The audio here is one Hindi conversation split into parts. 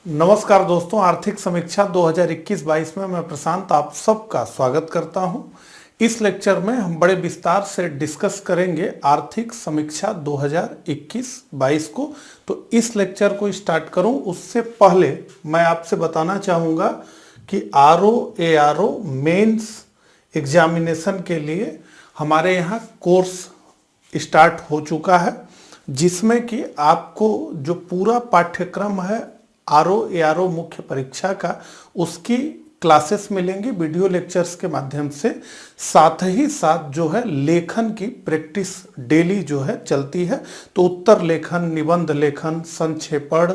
नमस्कार दोस्तों, आर्थिक समीक्षा 2021-22 में मैं प्रशांत आप सबका स्वागत करता हूं। इस लेक्चर में हम बड़े विस्तार से डिस्कस करेंगे आर्थिक समीक्षा 2021-22 को। तो इस लेक्चर को स्टार्ट करूं उससे पहले मैं आपसे बताना चाहूँगा कि RO ARO मेंस एग्जामिनेशन के लिए हमारे यहाँ कोर्स स्टार्ट हो चुका है, जिसमें कि आपको जो पूरा पाठ्यक्रम है RO ARO मुख्य परीक्षा का, उसकी क्लासेस मिलेंगी वीडियो लेक्चर्स के माध्यम से। साथ ही साथ जो है लेखन की प्रैक्टिस डेली जो है चलती है। तो उत्तर लेखन, निबंध लेखन, संक्षेपण,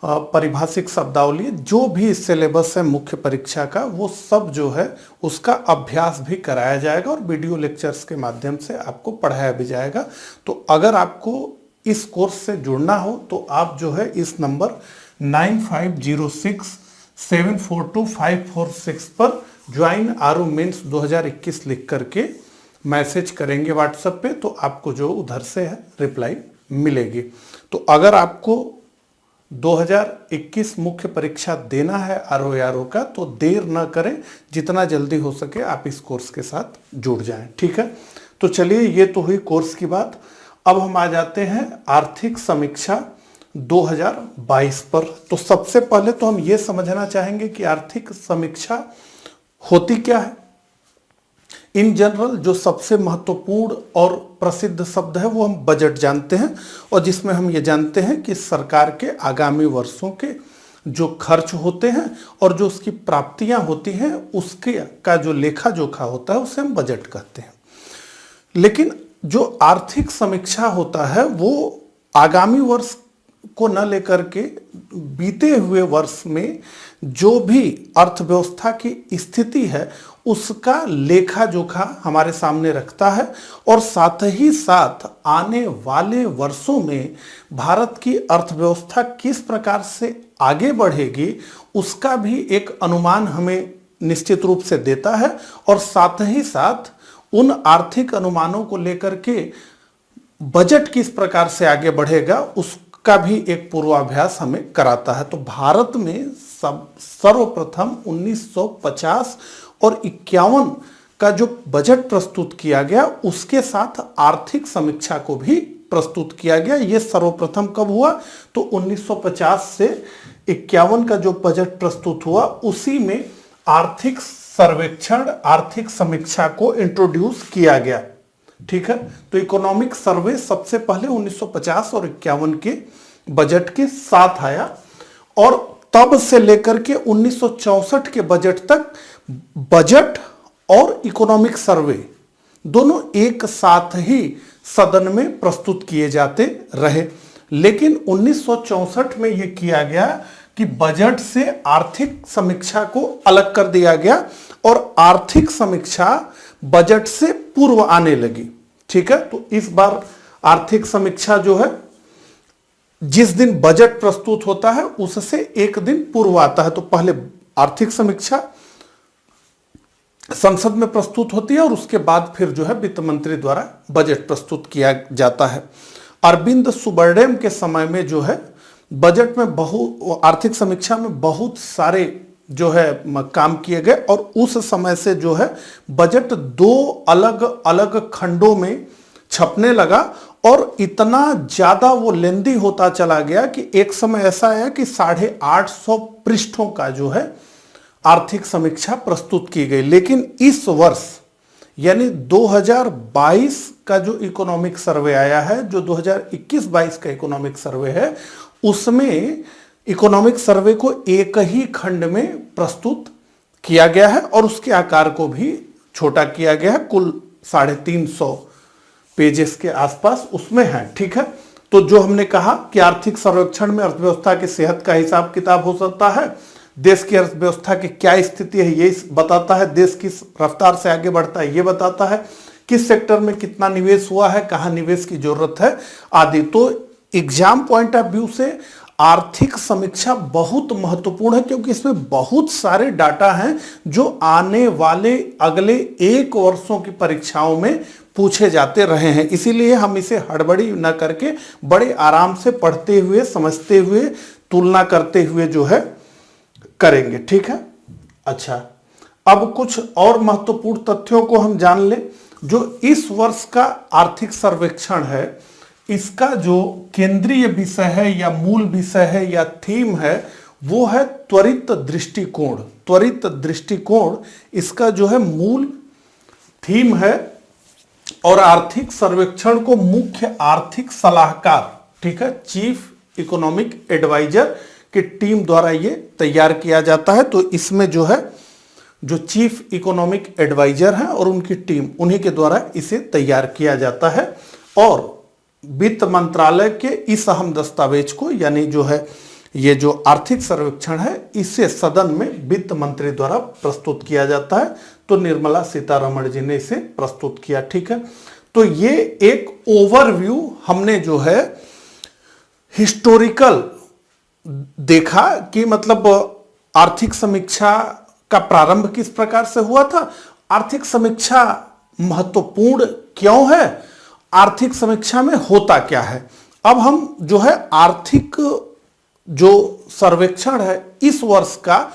परिभाषिक शब्दावली, जो भी सिलेबस है मुख्य परीक्षा का, वो सब जो है उसका अभ्यास भी कराया जाएगा और वीडियो लेक्चर्स के माध्यम से आपको पढ़ाया भी जाएगा। तो अगर आपको इस कोर्स से जुड़ना हो तो आप जो है इस नंबर 9506742546 पर ज्वाइन RO मेंस 2021 लिख करके मैसेज करेंगे व्हाट्सएप पे, तो आपको जो उधर से है रिप्लाई मिलेगी। तो अगर आपको 2021 मुख्य परीक्षा देना है RO ARO का, तो देर न करें, जितना जल्दी हो सके आप इस कोर्स के साथ जुड़ जाएं। ठीक है, तो चलिए, ये तो हुई कोर्स की बात। अब हम आ जाते हैं आर्थिक समीक्षा 2022 पर। तो सबसे पहले तो हम ये समझना चाहेंगे कि आर्थिक समीक्षा होती क्या है। इन जनरल जो सबसे महत्वपूर्ण और प्रसिद्ध शब्द है वो हम बजट जानते हैं, और जिसमें हम ये जानते हैं कि सरकार के आगामी वर्षों के जो खर्च होते हैं और जो उसकी प्राप्तियां होती हैं, उसके का जो लेखा जोखा होता है उसे हम बजट कहते हैं। लेकिन जो आर्थिक समीक्षा होता है वो आगामी वर्ष को न लेकर के बीते हुए वर्ष में जो भी अर्थव्यवस्था की स्थिति है उसका लेखा जोखा हमारे सामने रखता है, और साथ ही साथ आने वाले वर्षों में भारत की अर्थव्यवस्था किस प्रकार से आगे बढ़ेगी उसका भी एक अनुमान हमें निश्चित रूप से देता है, और साथ ही साथ उन आर्थिक अनुमानों को लेकर के बजट किस प्रकार से आगे बढ़ेगा उसका भी एक पूर्वाभ्यास हमें कराता है। तो भारत में सर्वप्रथम 1950 और 51 का जो बजट प्रस्तुत किया गया उसके साथ आर्थिक समीक्षा को भी प्रस्तुत किया गया। ये सर्वप्रथम कब हुआ? तो 1950 से 51 का जो बजट प्रस्तुत हुआ उसी में आर्थिक सर्वेक्षण, आर्थिक समीक्षा को इंट्रोड्यूस किया गया। ठीक है, तो इकोनॉमिक सर्वे सबसे पहले 1950 और 51 के बजट के साथ आया, और तब से लेकर के 1964 के बजट तक बजट और इकोनॉमिक सर्वे दोनों एक साथ ही सदन में प्रस्तुत किए जाते रहे। लेकिन 1964 में यह किया गया कि बजट से आर्थिक समीक्षा को अलग कर दिया गया और आर्थिक समीक्षा बजट से पूर्व आने लगी। ठीक है, तो इस बार आर्थिक समीक्षा जो है जिस दिन बजट प्रस्तुत होता है उससे एक दिन पूर्व आता है। तो पहले आर्थिक समीक्षा संसद में प्रस्तुत होती है और उसके बाद फिर जो है वित्त मंत्री द्वारा बजट प्रस्तुत किया जाता है। अरविंद सुब्रमण्यम के समय में जो है बजट में आर्थिक समीक्षा में बहुत सारे जो है काम किए गए, और उस समय से जो है बजट दो अलग अलग खंडों में छपने लगा, और इतना ज्यादा वो लेंदी होता चला गया कि एक समय ऐसा आया कि 850 पृष्ठों का जो है आर्थिक समीक्षा प्रस्तुत की गई। लेकिन इस वर्ष यानी 2022 का जो इकोनॉमिक सर्वे आया है, जो 2021-22 का इकोनॉमिक सर्वे है, उसमें इकोनॉमिक सर्वे को एक ही खंड में प्रस्तुत किया गया है और उसके आकार को भी छोटा किया गया है। कुल 350 पेजेस के आसपास उसमें है। ठीक है, तो जो हमने कहा कि आर्थिक सर्वेक्षण में अर्थव्यवस्था की सेहत का हिसाब किताब हो सकता है, देश की अर्थव्यवस्था की क्या स्थिति है ये बताता है, देश किस रफ्तार से आगे बढ़ता है ये बताता है, किस सेक्टर में कितना निवेश हुआ है, कहाँ निवेश की जरूरत है आदि। तो एग्जाम पॉइंट ऑफ व्यू से आर्थिक समीक्षा बहुत महत्वपूर्ण है, क्योंकि इसमें बहुत सारे डाटा हैं जो आने वाले अगले 1 वर्षों की परीक्षाओं में पूछे जाते रहे हैं। इसीलिए हम इसे हड़बड़ी न करके बड़े आराम से पढ़ते हुए, समझते हुए तुलना करते हुए जो है करेंगे। ठीक है। अच्छा, अब कुछ और महत्वपूर्ण तथ्यों को हम जान लें। जो इस वर्ष का आर्थिक सर्वेक्षण है, इसका जो केंद्रीय विषय है या मूल विषय है या थीम है, वो है त्वरित दृष्टिकोण। त्वरित दृष्टिकोण इसका जो है मूल थीम है। और आर्थिक सर्वेक्षण को मुख्य आर्थिक सलाहकार, ठीक है, चीफ इकोनॉमिक एडवाइजर की टीम द्वारा ये तैयार किया जाता है। तो इसमें जो है जो चीफ इकोनॉमिक एडवाइजर हैं और उनकी टीम, उन्हीं के द्वारा इसे तैयार किया जाता है। और वित्त मंत्रालय के इस अहम दस्तावेज को, यानी जो है ये जो आर्थिक सर्वेक्षण है, इसे सदन में वित्त मंत्री द्वारा प्रस्तुत किया जाता है। तो निर्मला सीतारमण जी ने इसे प्रस्तुत किया। ठीक है। तो ये एक ओवरव्यू हमने जो है हिस्टोरिकल देखा कि मतलब आर्थिक समीक्षा का प्रारंभ किस प्रकार से हुआ था, आर्थिक समीक्षा महत्वपूर्ण क्यों है, आर्थिक समीक्षा में होता क्या है। अब हम जो है आर्थिक जो सर्वेक्षण है इस वर्ष का,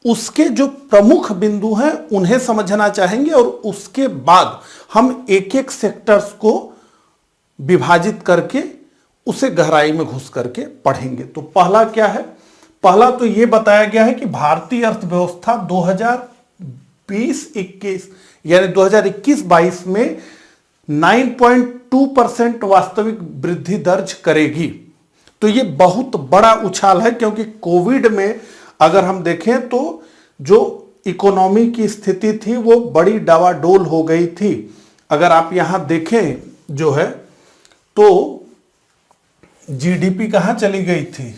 उसके जो प्रमुख बिंदु हैं उन्हें समझना चाहेंगे और उसके बाद हम एक एक सेक्टर्स को विभाजित करके उसे गहराई में घुस करके पढ़ेंगे। तो पहला क्या है? पहला तो यह बताया गया है कि भारतीय अर्थव्यवस्था 2020-21 यानी 2021-22 में 9.2% वास्तविक वृद्धि दर्ज करेगी। तो ये बहुत बड़ा उछाल है, क्योंकि कोविड में अगर हम देखें तो जो इकोनॉमी की स्थिति थी वो बड़ी डावाडोल हो गई थी। अगर आप यहां देखें जो है तो जीडीपी कहां चली गई थी?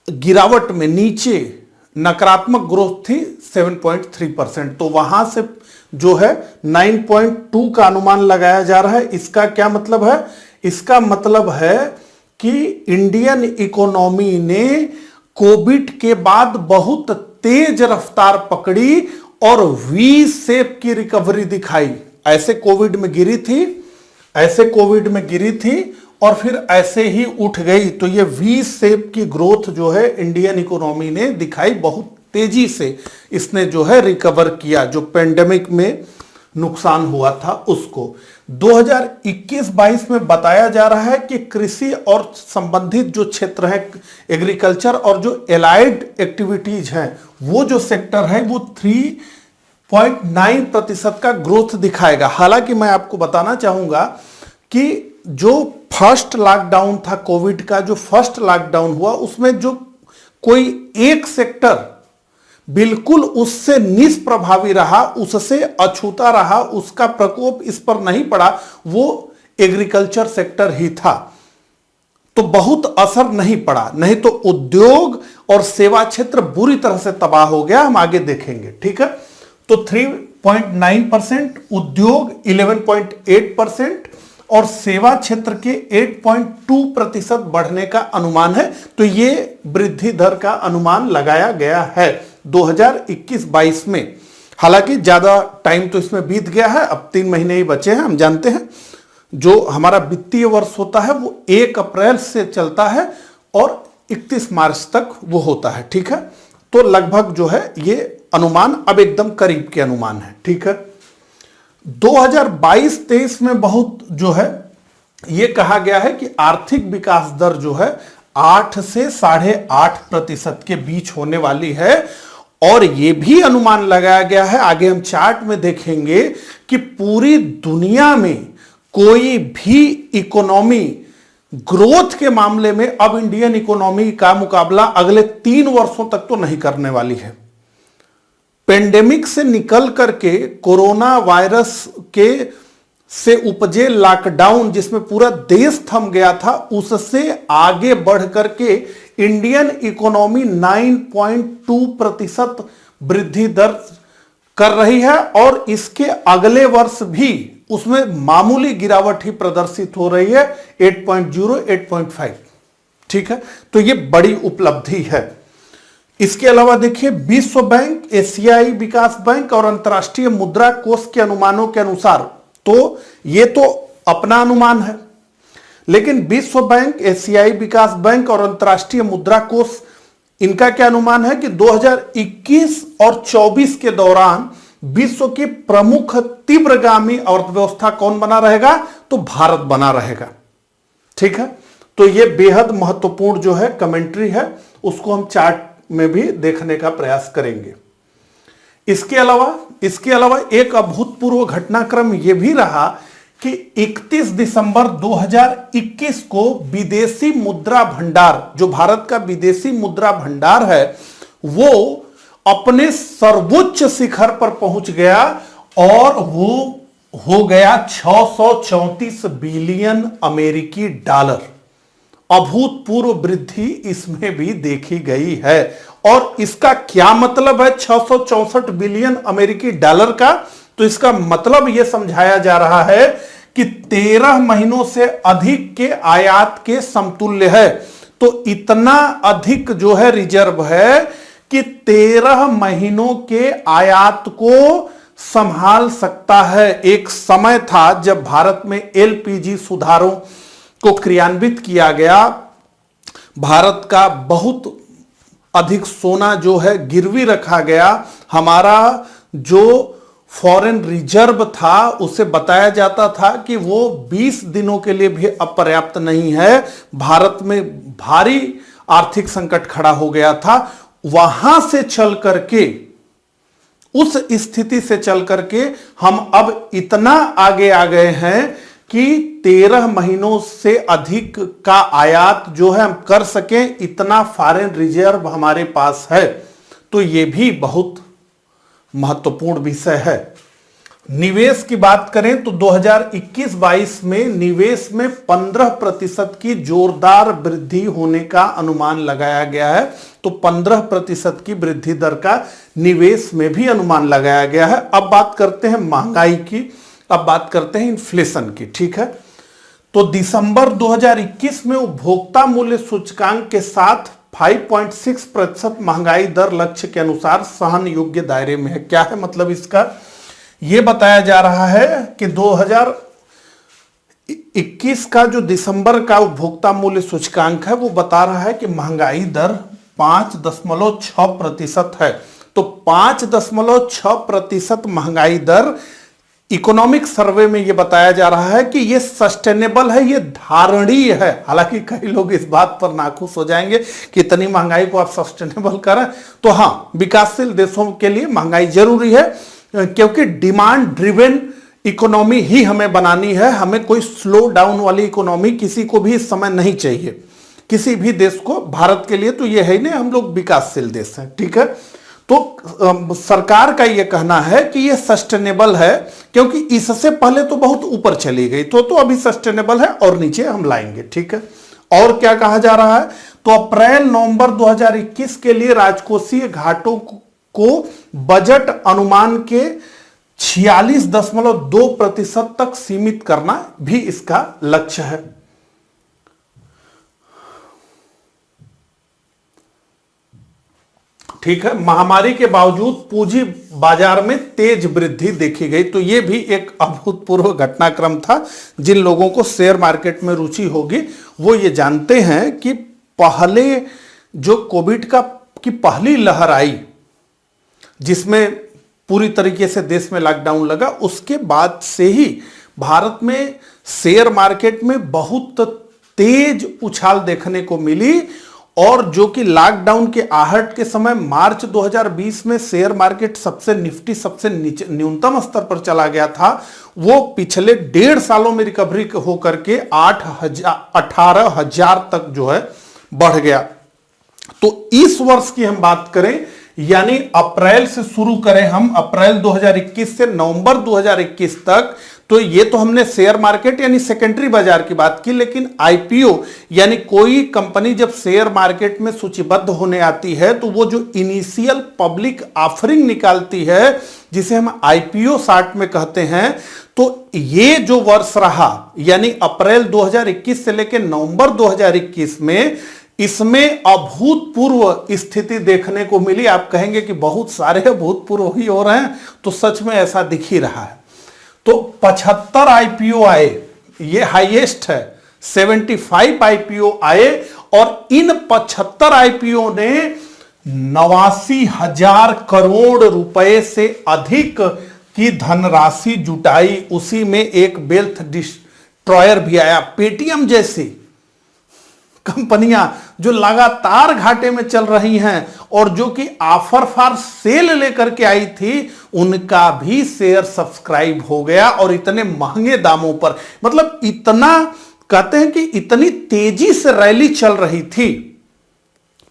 गिरावट में, नीचे नकारात्मक ग्रोथ थी 7.3%। तो वहां से जो है 9.2 का अनुमान लगाया जा रहा है। इसका क्या मतलब है? इसका मतलब है कि इंडियन इकोनॉमी ने कोविड के बाद बहुत तेज रफ्तार पकड़ी और वी शेप की रिकवरी दिखाई। ऐसे कोविड में गिरी थी और फिर ऐसे ही उठ गई। तो ये वी शेप की ग्रोथ जो है इंडियन इकोनॉमी ने दिखाई, बहुत तेजी से इसने जो है रिकवर किया, जो पेंडेमिक में नुकसान हुआ था उसको। 2021-22 में बताया जा रहा है कि कृषि और संबंधित जो क्षेत्र है, एग्रीकल्चर और जो एलाइड एक्टिविटीज हैं, वो जो सेक्टर है वो 3.9% का ग्रोथ दिखाएगा। हालांकि मैं आपको बताना चाहूंगा कि जो फर्स्ट लॉकडाउन था कोविड का, जो फर्स्ट लॉकडाउन हुआ, उसमें जो कोई एक सेक्टर बिल्कुल उससे निष्प्रभावी रहा, उससे अछूता रहा, उसका प्रकोप इस पर नहीं पड़ा, वो एग्रीकल्चर सेक्टर ही था। तो बहुत असर नहीं पड़ा, नहीं तो उद्योग और सेवा क्षेत्र बुरी तरह से तबाह हो गया। हम आगे देखेंगे। ठीक है। तो 3.9%, उद्योग 11.8% और सेवा क्षेत्र के 8.2% बढ़ने का अनुमान है। तो ये वृद्धि दर का अनुमान लगाया गया है 2021-22 में। हालांकि ज्यादा टाइम तो इसमें बीत गया है, अब 3 महीने ही बचे हैं। हम जानते हैं जो हमारा वित्तीय वर्ष होता है वो 1 अप्रैल से चलता है और 31 मार्च तक वो होता है। ठीक है। तो लगभग जो है ये अनुमान अब एकदम करीब के अनुमान है। ठीक है। 2022-23 में बहुत जो है ये कहा गया है कि आर्थिक विकास दर जो है 8 से 8.5% के बीच होने वाली है। और ये भी अनुमान लगाया गया है, आगे हम चार्ट में देखेंगे, कि पूरी दुनिया में कोई भी इकोनॉमी ग्रोथ के मामले में अब इंडियन इकोनॉमी का मुकाबला अगले 3 वर्षों तक तो नहीं करने वाली है। पेंडेमिक से निकल करके कोरोना वायरस के से उपजे लॉकडाउन, जिसमें पूरा देश थम गया था, उससे आगे बढ़ करके इंडियन इकोनॉमी 9.2% वृद्धि दर कर रही है और इसके अगले वर्ष भी उसमें मामूली गिरावट ही प्रदर्शित हो रही है, 8.0, 8.5। ठीक है। तो ये बड़ी उपलब्धि है। इसके अलावा देखिए, विश्व बैंक, एशियाई विकास बैंक और अंतर्राष्ट्रीय मुद्रा कोष के अनुमानों के अनुसार, तो ये तो अपना अनुमान है, लेकिन विश्व बैंक, एशियाई विकास बैंक और अंतर्राष्ट्रीय मुद्रा कोष, इनका क्या अनुमान है कि 2021 और 24 के दौरान विश्व की प्रमुख तीव्रगामी अर्थव्यवस्था कौन बना रहेगा? तो भारत बना रहेगा। ठीक है, तो यह बेहद महत्वपूर्ण जो है कमेंट्री है, उसको हम चार्ट में भी देखने का प्रयास करेंगे। इसके अलावा एक अभूतपूर्व घटनाक्रम यह भी रहा कि 31 दिसंबर 2021 को विदेशी मुद्रा भंडार, जो भारत का विदेशी मुद्रा भंडार है, वो अपने सर्वोच्च शिखर पर पहुंच गया और वो हो गया 634 बिलियन अमेरिकी डॉलर। अभूतपूर्व वृद्धि इसमें भी देखी गई है। और इसका क्या मतलब है 664 बिलियन अमेरिकी डॉलर का? तो इसका मतलब यह समझाया जा रहा है कि 13 महीनों से अधिक के आयात के समतुल्य है। तो इतना अधिक जो है रिजर्व है कि 13 महीनों के आयात को संभाल सकता है। एक समय था जब भारत में एलपीजी सुधारों को क्रियान्वित किया गया, भारत का बहुत अधिक सोना जो है गिरवी रखा गया, हमारा जो फॉरेन रिजर्व था उसे बताया जाता था कि वो 20 दिनों के लिए भी अपर्याप्त नहीं है। भारत में भारी आर्थिक संकट खड़ा हो गया था। वहां से चल करके, उस स्थिति से चल करके हम अब इतना आगे आ गए हैं कि 13 महीनों से अधिक का आयात जो है हम कर सकें, इतना फॉरेन रिजर्व हमारे पास है। तो यह भी बहुत महत्वपूर्ण विषय है। निवेश की बात करें तो 2021-22 में निवेश में 15% की जोरदार वृद्धि होने का अनुमान लगाया गया है। तो 15% की वृद्धि दर का निवेश में भी अनुमान लगाया गया है। अब बात करते हैं महंगाई की, अब बात करते हैं इन्फ्लेशन की। ठीक है, तो दिसंबर 2021 में उपभोक्ता मूल्य सूचकांक के साथ 5.6% महंगाई दर लक्ष्य के अनुसार सहन योग्य दायरे में है। क्या है मतलब इसका? यह बताया जा रहा है कि 2021 का जो दिसंबर का उपभोक्ता मूल्य सूचकांक है वो बता रहा है कि महंगाई दर 5.6% है। तो 5.6% महंगाई दर इकोनॉमिक सर्वे में यह बताया जा रहा है कि यह सस्टेनेबल है, यह धारणीय है। हालांकि कई लोग इस बात पर नाखुश हो जाएंगे कि इतनी महंगाई को आप सस्टेनेबल करें। तो हाँ, विकासशील देशों के लिए महंगाई जरूरी है, क्योंकि डिमांड ड्रिवेन इकोनॉमी ही हमें बनानी है। हमें कोई स्लो डाउन वाली इकोनॉमी किसी को भी इस समय नहीं चाहिए, किसी भी देश को। भारत के लिए तो यह है ही नहीं, हम लोग विकासशील देश हैं। ठीक है, तो सरकार का यह कहना है कि यह सस्टेनेबल है, क्योंकि इससे पहले तो बहुत ऊपर चली गई, तो अभी सस्टेनेबल है और नीचे हम लाएंगे। ठीक है, और क्या कहा जा रहा है? तो अप्रैल-नवंबर 2021 के लिए राजकोषीय घाटों को बजट अनुमान के 46.2% तक सीमित करना भी इसका लक्ष्य है। ठीक है, महामारी के बावजूद पूंजी बाजार में तेज वृद्धि देखी गई। तो यह भी एक अभूतपूर्व घटनाक्रम था। जिन लोगों को शेयर मार्केट में रुचि होगी वो ये जानते हैं कि पहले जो कोविड की पहली लहर आई, जिसमें पूरी तरीके से देश में लॉकडाउन लगा, उसके बाद से ही भारत में शेयर मार्केट में बहुत तेज उछाल देखने को मिली। और जो कि लॉकडाउन के आहट के समय मार्च 2020 में शेयर मार्केट सबसे निफ्टी सबसे न्यूनतम स्तर पर चला गया था, वो पिछले 1.5 सालों में रिकवरी होकर के 18,000 तक जो है बढ़ गया। तो इस वर्ष की हम बात करें, यानी अप्रैल से शुरू करें हम, अप्रैल 2021 से नवंबर 2021 तक, तो ये तो हमने शेयर मार्केट यानी सेकेंडरी बाजार की बात की। लेकिन आईपीओ यानी कोई कंपनी जब शेयर मार्केट में सूचीबद्ध होने आती है तो वो जो इनिशियल पब्लिक ऑफरिंग निकालती है, जिसे हम आईपीओ शार्ट में कहते हैं, तो ये जो वर्ष रहा यानी अप्रैल 2021 से लेकर नवंबर 2021 में, इसमें अभूतपूर्व स्थिति देखने को मिली। आप कहेंगे कि बहुत सारे अभूतपूर्व ही हो रहे हैं, तो सच में ऐसा दिख ही रहा है। तो 75 आईपीओ आए, ये हाईएस्ट है 75 आईपीओ आए और इन 75 आईपीओ ने 89,000 करोड़ रुपए से अधिक की धनराशि जुटाई। उसी में एक वेल्थ डिस्ट्रॉयर भी आया। पेटीएम जैसी कंपनियां जो लगातार घाटे में चल रही हैं और जो कि ऑफर फॉर सेल लेकर के आई थी, उनका भी शेयर सब्सक्राइब हो गया और इतने महंगे दामों पर, मतलब इतना कहते हैं कि इतनी तेजी से रैली चल रही थी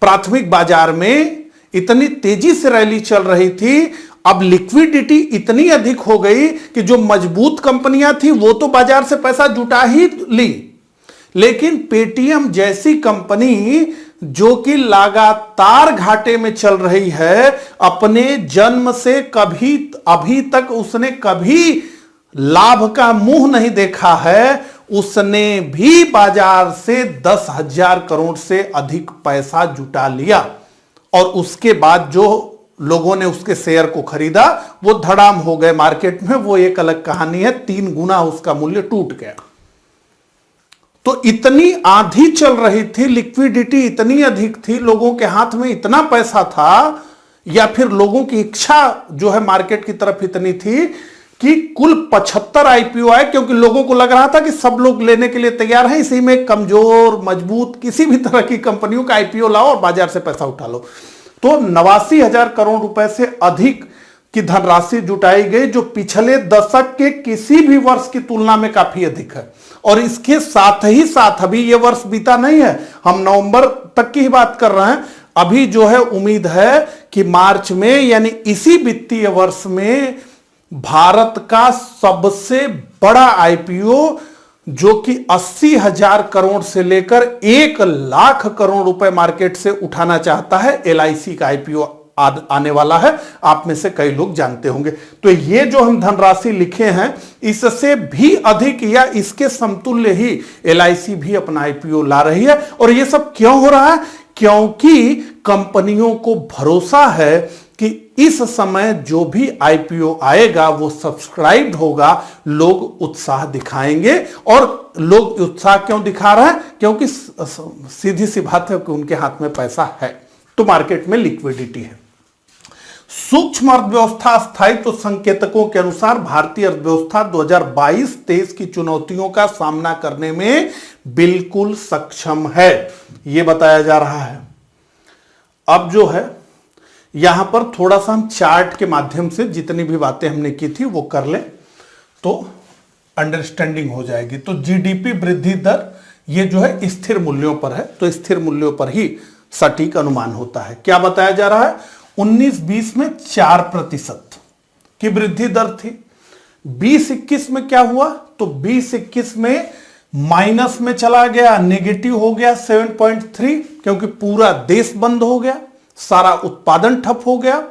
प्राथमिक बाजार में, इतनी तेजी से रैली चल रही थी। अब लिक्विडिटी इतनी अधिक हो गई कि जो मजबूत कंपनियां थी वो तो बाजार से पैसा जुटा ही ली, लेकिन पेटीएम जैसी कंपनी जो कि लगातार घाटे में चल रही है, अपने जन्म से कभी अभी तक उसने कभी लाभ का मुंह नहीं देखा है, उसने भी बाजार से 10,000 करोड़ से अधिक पैसा जुटा लिया। और उसके बाद जो लोगों ने उसके शेयर को खरीदा वो धड़ाम हो गए मार्केट में, वो एक अलग कहानी है। 3 गुना उसका मूल्य टूट गया। तो इतनी आंधी चल रही थी, लिक्विडिटी इतनी अधिक थी, लोगों के हाथ में इतना पैसा था, या फिर लोगों की इच्छा जो है मार्केट की तरफ इतनी थी कि कुल 75 आईपीओ आए, क्योंकि लोगों को लग रहा था कि सब लोग लेने के लिए तैयार हैं, इसी में कमजोर मजबूत किसी भी तरह की कंपनियों का आईपीओ लाओ और बाजार से पैसा उठा लो। तो 89,000 करोड़ रुपए से अधिक की धनराशि जुटाई गई, जो पिछले दशक के किसी भी वर्ष की तुलना में काफी अधिक है। और इसके साथ ही साथ अभी यह वर्ष बीता नहीं है, हम नवंबर तक की ही बात कर रहे हैं। अभी जो है उम्मीद है कि मार्च में, यानी इसी वित्तीय वर्ष में, भारत का सबसे बड़ा आईपीओ जो कि 80,000 करोड़ से लेकर 1,00,000 करोड़ रुपए मार्केट से उठाना चाहता है, एलआईसी का आईपीओ आने वाला है। आप में से कई लोग जानते होंगे। तो ये जो हम धनराशि लिखे हैं, इससे भी अधिक या इसके समतुल्य ही एलआईसी भी अपना आईपीओ ला रही है। और ये सब क्यों हो रहा है? क्योंकि कंपनियों को भरोसा है कि इस समय जो भी आईपीओ आएगा वो सब्सक्राइब्ड होगा, लोग उत्साह दिखाएंगे। और लोग उत्साह क्यों दिखा रहे हैं? क्योंकि सीधी सी बात है कि उनके हाथ में पैसा है, तो मार्केट में लिक्विडिटी है। सूक्ष्म अर्थव्यवस्था स्थायित्व संकेतकों के अनुसार भारतीय अर्थव्यवस्था 2022-23 की चुनौतियों का सामना करने में बिल्कुल सक्षम है, यह बताया जा रहा है। अब जो है यहां पर थोड़ा सा हम चार्ट के माध्यम से जितनी भी बातें हमने की थी वो कर ले तो अंडरस्टैंडिंग हो जाएगी। तो जीडीपी वृद्धि दर ये जो है स्थिर मूल्यों पर है, तो स्थिर मूल्यों पर ही सटीक अनुमान होता है। क्या बताया जा रहा है? 19-20 में 4% की वृद्धि दर थी। 20-21 में क्या हुआ? तो 20-21 में माइनस में चला गया, नेगेटिव हो गया 7.3, क्योंकि पूरा देश बंद हो गया, सारा उत्पादन ठप हो गया,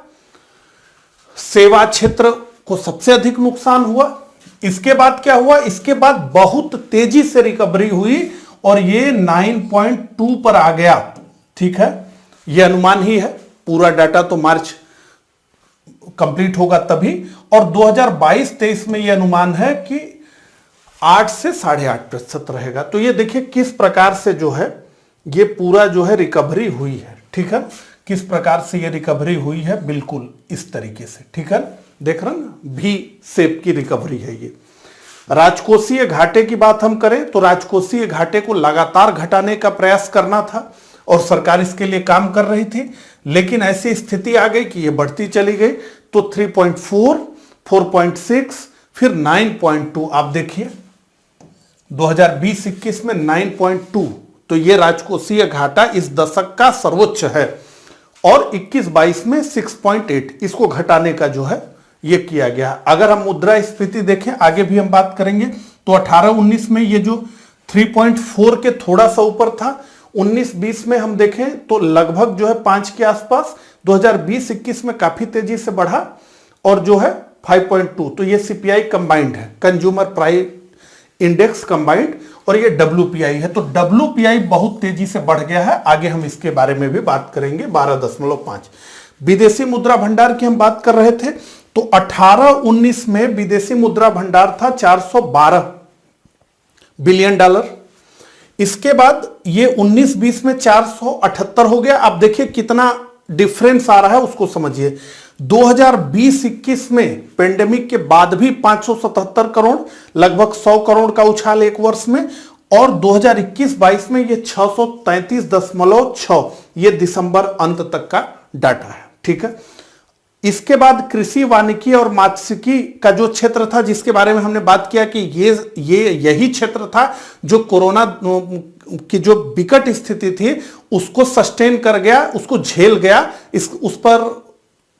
सेवा क्षेत्र को सबसे अधिक नुकसान हुआ। इसके बाद क्या हुआ? इसके बाद बहुत तेजी से रिकवरी हुई और ये 9.2 पर आ गया। ठीक है, ये अनुमान ही है, पूरा डाटा तो मार्च कंप्लीट होगा तभी। और 2022-23 में ये अनुमान है कि 8 से 8.5% रहेगा। तो ये देखिए किस प्रकार से जो है ये पूरा जो है रिकवरी हुई है। ठीक है, किस प्रकार से ये रिकवरी हुई है, बिल्कुल इस तरीके से। ठीक है, देख रहे हैं ना, भी शेप की रिकवरी है ये। राजकोषीय घाटे की बात हम करें तो राजकोषीय घाटे को लगातार घटाने का प्रयास करना था और सरकार इसके लिए काम कर रही थी, लेकिन ऐसी स्थिति आ गई कि ये बढ़ती चली गई। तो 3.4, 4.6, फिर 9.2। आप देखिए 2020-21 में 9.2, तो ये राजकोषीय घाटा इस दशक का सर्वोच्च है। और 21-22 में 6.8, इसको घटाने का जो है ये किया गया। अगर हम मुद्रा स्फीति देखें, आगे भी हम बात करेंगे, तो 18-19 में ये जो 3.4 के थोड़ा सा ऊपर था, 19-20 में हम देखें तो लगभग जो है 5 के आसपास, 2020-21 में काफी तेजी से बढ़ा और जो है 5.2। तो ये सीपीआई कंबाइंड है, कंज्यूमर प्राइस इंडेक्स कंबाइंड, और ये डब्ल्यूपीआई है। तो डब्ल्यूपीआई बहुत तेजी से बढ़ गया है, आगे हम इसके बारे में भी बात करेंगे। 12.5। विदेशी मुद्रा भंडार की हम बात कर रहे थे, तो 18-19 में विदेशी मुद्रा भंडार था $412 बिलियन। इसके बाद ये 19-20 में 478 हो गया। अब देखिए कितना डिफरेंस आ रहा है, उसको समझिए। 2020-21 में पेंडेमिक के बाद भी 577 करोड़, लगभग 100 करोड़ का उछाल एक वर्ष में, और 2021-22 में ये 633.6, ये दिसंबर अंत तक का डाटा है। ठीक है, इसके बाद कृषि, वानिकी और मात्स्यिकी का जो क्षेत्र था, जिसके बारे में हमने बात किया कि यही क्षेत्र था जो कोरोना की जो विकट स्थिति थी उसको सस्टेन कर गया, उसको झेल गया, उस पर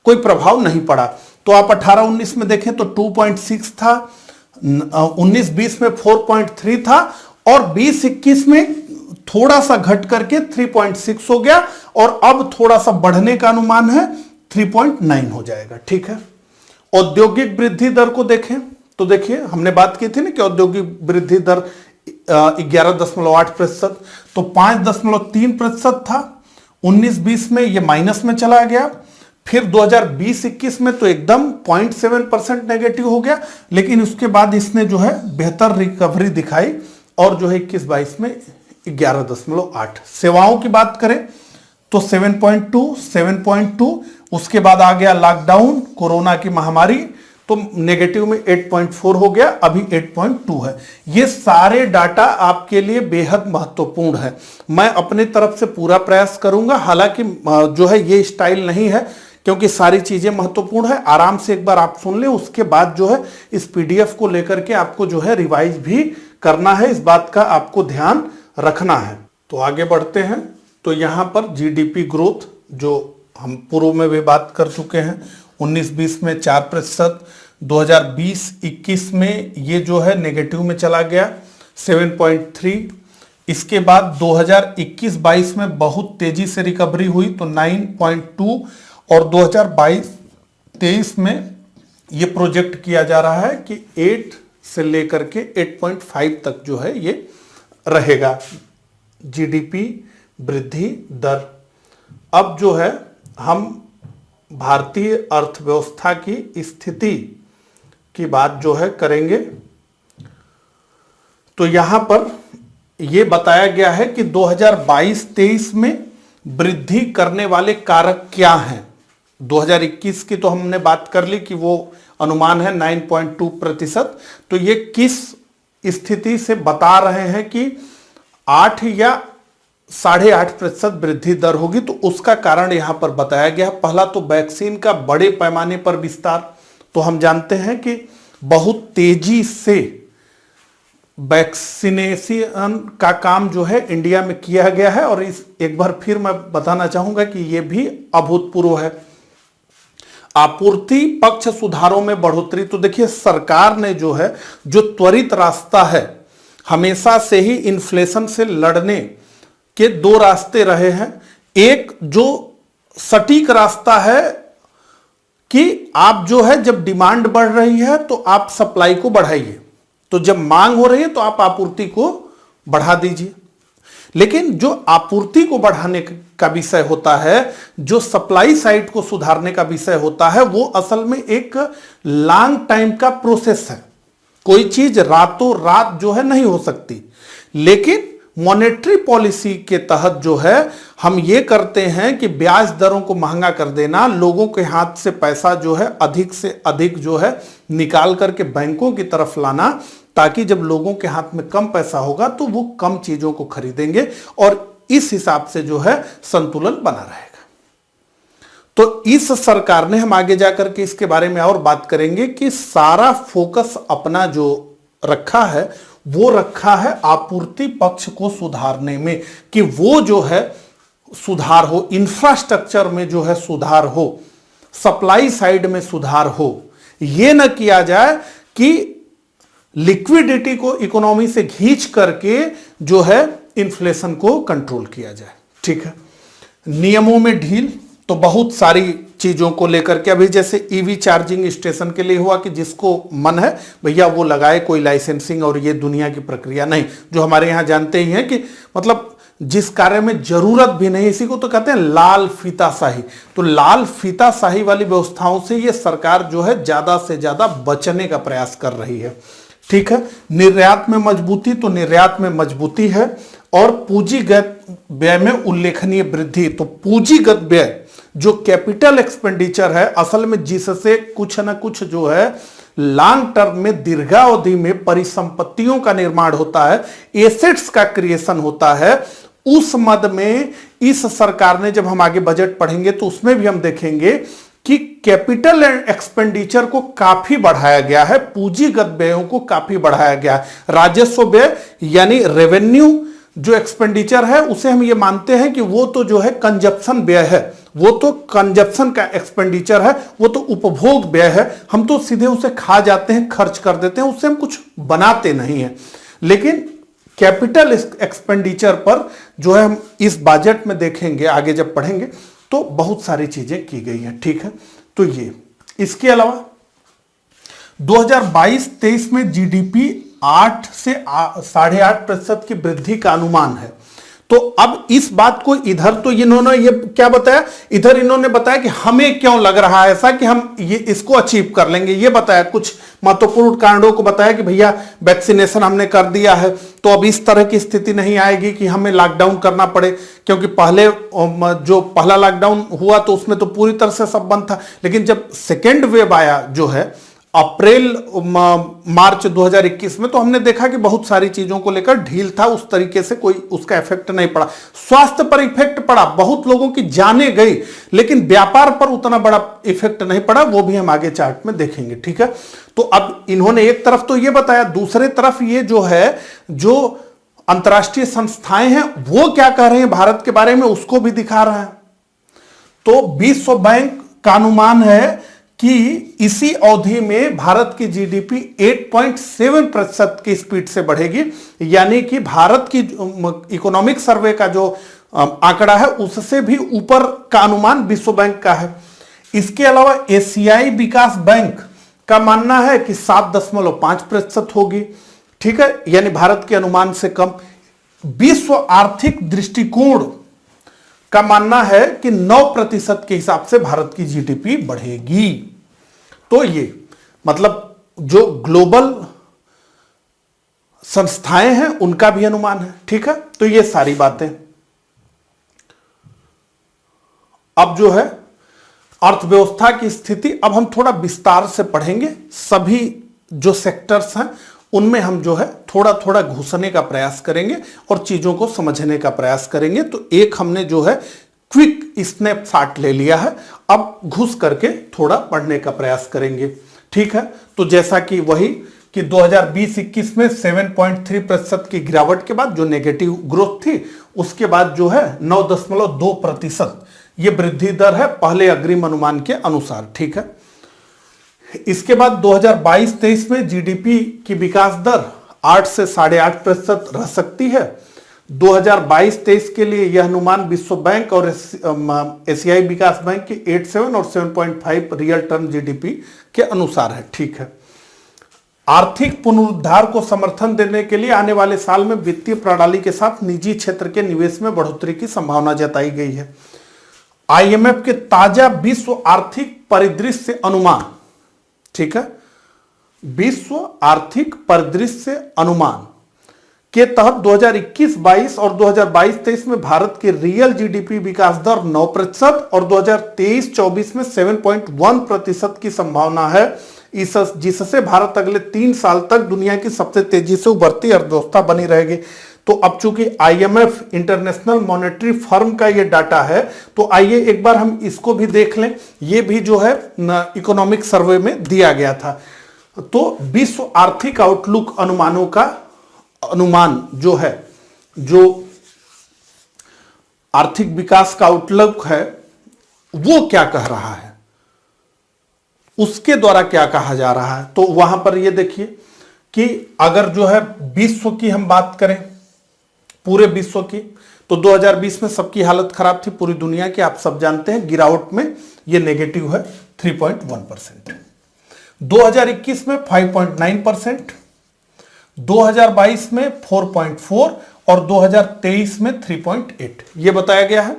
कोई प्रभाव नहीं पड़ा। तो आप 18-19 में देखें तो 2.6 था, 19-20 में 4.3 था, और 20-21 में थोड़ा सा घट करके 3.6 हो गया, और अब थोड़ा सा बढ़ने का अनुमान है, 3.9 हो जाएगा। ठीक है, औद्योगिक वृद्धि दर को देखें तो देखिए हमने बात की थी ना कि औद्योगिक वृद्धि दर 11.8%, तो 5.3% था। 19-20 में ये माइनस में चला गया, फिर 2020-21 में तो एकदम 0.7% नेगेटिव हो गया, लेकिन उसके बाद इसने जो है बेहतर रिकवरी दिखाई, और जो है 21-22 में 11.8। सेवाओं की बात करें तो 7.2, उसके बाद आ गया लॉकडाउन, कोरोना की महामारी, तो नेगेटिव में 8.4 हो गया, अभी 8.2 है। ये सारे डाटा आपके लिए बेहद महत्वपूर्ण है। मैं अपने तरफ से पूरा प्रयास करूंगा, हालांकि जो है ये स्टाइल नहीं है, क्योंकि सारी चीजें महत्वपूर्ण है। आराम से एक बार आप सुन लें, उसके बाद जो है इस पीडीएफ को लेकर के आपको जो है रिवाइज भी करना है, इस बात का आपको ध्यान रखना है। तो आगे बढ़ते हैं। तो यहां पर जीडीपी ग्रोथ जो हम पूर्व में भी बात कर चुके हैं, 19-20 में 4%, 2020-21 में ये जो है नेगेटिव में चला गया 7.3। इसके बाद 2021-22 में बहुत तेजी से रिकवरी हुई तो 9.2, और 2022-23 में ये प्रोजेक्ट किया जा रहा है कि 8 से लेकर के 8.5 तक जो है ये रहेगा जीडीपी वृद्धि दर। अब जो है हम भारतीय अर्थव्यवस्था की स्थिति की बात जो है करेंगे। तो यहां पर यह बताया गया है कि 2022-23 में वृद्धि करने वाले कारक क्या हैं। 2021 की तो हमने बात कर ली कि वो अनुमान है 9.2%। तो ये किस स्थिति से बता रहे हैं कि 8 या 8.5% वृद्धि दर होगी, तो उसका कारण यहां पर बताया गया। पहला तो वैक्सीन का बड़े पैमाने पर विस्तार। तो हम जानते हैं कि बहुत तेजी से वैक्सीनेशन का काम जो है इंडिया में किया गया है, और इस एक बार फिर मैं बताना चाहूंगा कि यह भी अभूतपूर्व है। आपूर्ति पक्ष सुधारों में बढ़ोतरी। तो देखिए सरकार ने जो है, जो त्वरित रास्ता है, हमेशा से ही इन्फ्लेशन से लड़ने के दो रास्ते रहे हैं। एक जो सटीक रास्ता है कि आप जो है जब डिमांड बढ़ रही है तो आप सप्लाई को बढ़ाइए, तो जब मांग हो रही है तो आप आपूर्ति को बढ़ा दीजिए। लेकिन जो आपूर्ति को बढ़ाने का विषय होता है, जो सप्लाई साइड को सुधारने का विषय होता है, वो असल में एक लॉन्ग टाइम का प्रोसेस है। कोई चीज रातों रात जो है नहीं हो सकती, लेकिन मॉनेटरी पॉलिसी के तहत जो है हम ये करते हैं कि ब्याज दरों को महंगा कर देना, लोगों के हाथ से पैसा जो है अधिक से अधिक जो है निकाल करके बैंकों की तरफ लाना, ताकि जब लोगों के हाथ में कम पैसा होगा तो वो कम चीजों को खरीदेंगे, और इस हिसाब से जो है संतुलन बना रहेगा। तो इस सरकार ने, हम आगे जाकर के इसके बारे में और बात करेंगे, कि सारा फोकस अपना जो रखा है वो रखा है आपूर्ति पक्ष को सुधारने में, कि वो जो है सुधार हो, इंफ्रास्ट्रक्चर में जो है सुधार हो, सप्लाई साइड में सुधार हो। यह न किया जाए कि लिक्विडिटी को इकोनॉमी से खींच करके जो है इन्फ्लेशन को कंट्रोल किया जाए। ठीक है, नियमों में ढील। तो बहुत सारी चीजों को लेकर के, अभी जैसे ईवी चार्जिंग स्टेशन के लिए हुआ कि जिसको मन है भैया वो लगाए, कोई लाइसेंसिंग और ये दुनिया की प्रक्रिया नहीं, जो हमारे यहां जानते ही हैं कि मतलब जिस कार्य में जरूरत भी नहीं, इसी को तो कहते हैं लाल फीताशाही। तो लाल फीताशाही वाली व्यवस्थाओं से ये सरकार जो है ज्यादा से ज्यादा बचने का प्रयास कर रही है। ठीक है, निर्यात में मजबूती। तो निर्यात में मजबूती है, और पूंजीगत व्यय में उल्लेखनीय वृद्धि। तो पूंजीगत व्यय जो कैपिटल एक्सपेंडिचर है, असल में जिससे कुछ ना कुछ जो है लॉन्ग टर्म में, दीर्घावधि में परिसंपत्तियों का निर्माण होता है, एसेट्स का क्रिएशन होता है, उस मद में इस सरकार ने, जब हम आगे बजट पढ़ेंगे तो उसमें भी हम देखेंगे कि कैपिटल एक्सपेंडिचर को काफी बढ़ाया गया है, पूंजीगत व्ययों को काफी बढ़ाया गया है। राजस्व व्यय यानी रेवेन्यू जो एक्सपेंडिचर है उसे हम ये मानते हैं कि वो तो जो है कंजप्शन व्यय है, वो तो कंजप्शन का एक्सपेंडिचर है, वो तो उपभोग व्यय है, हम तो सीधे उसे खा जाते हैं, खर्च कर देते हैं, उससे हम कुछ बनाते नहीं हैं। लेकिन कैपिटल एक्सपेंडिचर पर जो है हम इस बजट में देखेंगे, आगे जब पढ़ेंगे तो बहुत सारी चीजें की गई हैं, ठीक है। तो ये इसके अलावा 2022-23 में जीडीपी 8 से 8.5% की वृद्धि का अनुमान है। तो अब इस बात को इधर तो इन्होंने ये क्या बताया, इधर इन्होंने बताया कि हमें क्यों लग रहा है ऐसा कि हम ये इसको अचीव कर लेंगे, ये बताया। कुछ महत्वपूर्ण कारणों को बताया कि भैया वैक्सीनेशन हमने कर दिया है तो अब इस तरह की स्थिति नहीं आएगी कि हमें लॉकडाउन करना पड़े, क्योंकि पहले जो पहला लॉकडाउन हुआ तो उसमें तो पूरी तरह से सब बंद था, लेकिन जब सेकेंड वेव आया जो है अप्रैल मार्च 2021 में, तो हमने देखा कि बहुत सारी चीजों को लेकर ढील था, उस तरीके से कोई उसका इफेक्ट नहीं पड़ा। स्वास्थ्य पर इफेक्ट पड़ा, बहुत लोगों की जानें गई, लेकिन व्यापार पर उतना बड़ा इफेक्ट नहीं पड़ा, वो भी हम आगे चार्ट में देखेंगे, ठीक है। तो अब इन्होंने एक तरफ तो ये बताया, दूसरे तरफ ये जो है, जो अंतर्राष्ट्रीय संस्थाएं हैं वो क्या कह रहे हैं भारत के बारे में उसको भी दिखा रहे हैं। तो विश्व बैंक का अनुमान है कि इसी अवधि में भारत की जीडीपी 8.7% की स्पीड से बढ़ेगी, यानी कि भारत की इकोनॉमिक सर्वे का जो आंकड़ा है उससे भी ऊपर का अनुमान विश्व बैंक का है। इसके अलावा एशियाई विकास बैंक का मानना है कि 7.5% होगी, ठीक है, यानी भारत के अनुमान से कम। विश्व आर्थिक दृष्टिकोण का मानना है कि 9% के हिसाब से भारत की जीडीपी बढ़ेगी। तो ये मतलब जो ग्लोबल संस्थाएं हैं उनका भी अनुमान है, ठीक है। तो ये सारी बातें अब जो है अर्थव्यवस्था की स्थिति, अब हम थोड़ा विस्तार से पढ़ेंगे, सभी जो सेक्टर्स हैं उनमें हम जो है थोड़ा थोड़ा घुसने का प्रयास करेंगे और चीजों को समझने का प्रयास करेंगे। तो एक हमने जो है क्विक स्नैपशॉट ले लिया है, अब घुस करके थोड़ा पढ़ने का प्रयास करेंगे, ठीक है। तो जैसा कि वही कि 2020-21 में 7.3% की गिरावट के बाद जो नेगेटिव ग्रोथ थी, उसके बाद जो है 9.2% ये वृद्धि दर है पहले अग्रिम अनुमान के अनुसार, ठीक है। इसके बाद 2022-23 में जीडीपी की विकास दर 8 से 8.5% रह सकती है। 2022-23 के लिए यह अनुमान विश्व बैंक और एशियाई विकास बैंक के 8.7 और 7.5 रियल टर्म जीडीपी के अनुसार है, ठीक है। आर्थिक पुनरुद्धार को समर्थन देने के लिए आने वाले साल में वित्तीय प्रणाली के साथ निजी क्षेत्र के निवेश में बढ़ोतरी की संभावना जताई गई है। आईएमएफ के ताजा विश्व आर्थिक परिदृश्य अनुमान, ठीक है, विश्व आर्थिक परिदृश्य अनुमान के तहत 2021-22 और 2022-23 में भारत के रियल जीडीपी विकास दर 9% और 2023-24 में 7.1% की संभावना है, जिससे भारत अगले 3 साल तक दुनिया की सबसे तेजी से उभरती अर्थव्यवस्था बनी रहेगी। तो अब चूंकि आईएमएफ इंटरनेशनल मॉनेटरी फर्म का ये डाटा है, तो आइए एक बार हम इसको भी देख लें। ये भी जो है इकोनॉमिक सर्वे में दिया गया था। तो विश्व आर्थिक आउटलुक अनुमानों का अनुमान जो है, जो आर्थिक विकास का आउटलुक है, वो क्या कह रहा है, उसके द्वारा क्या कहा जा रहा है। तो वहां पर ये देखिए कि अगर जो है विश्व की हम बात करें, पूरे विश्व की, तो 2020 में सबकी हालत खराब थी पूरी दुनिया की, आप सब जानते हैं। गिरावट में ये नेगेटिव है 3.1%। 2021 में 5.9%, 2022 में 4.4 और 2023 में 3.8 ये बताया गया है।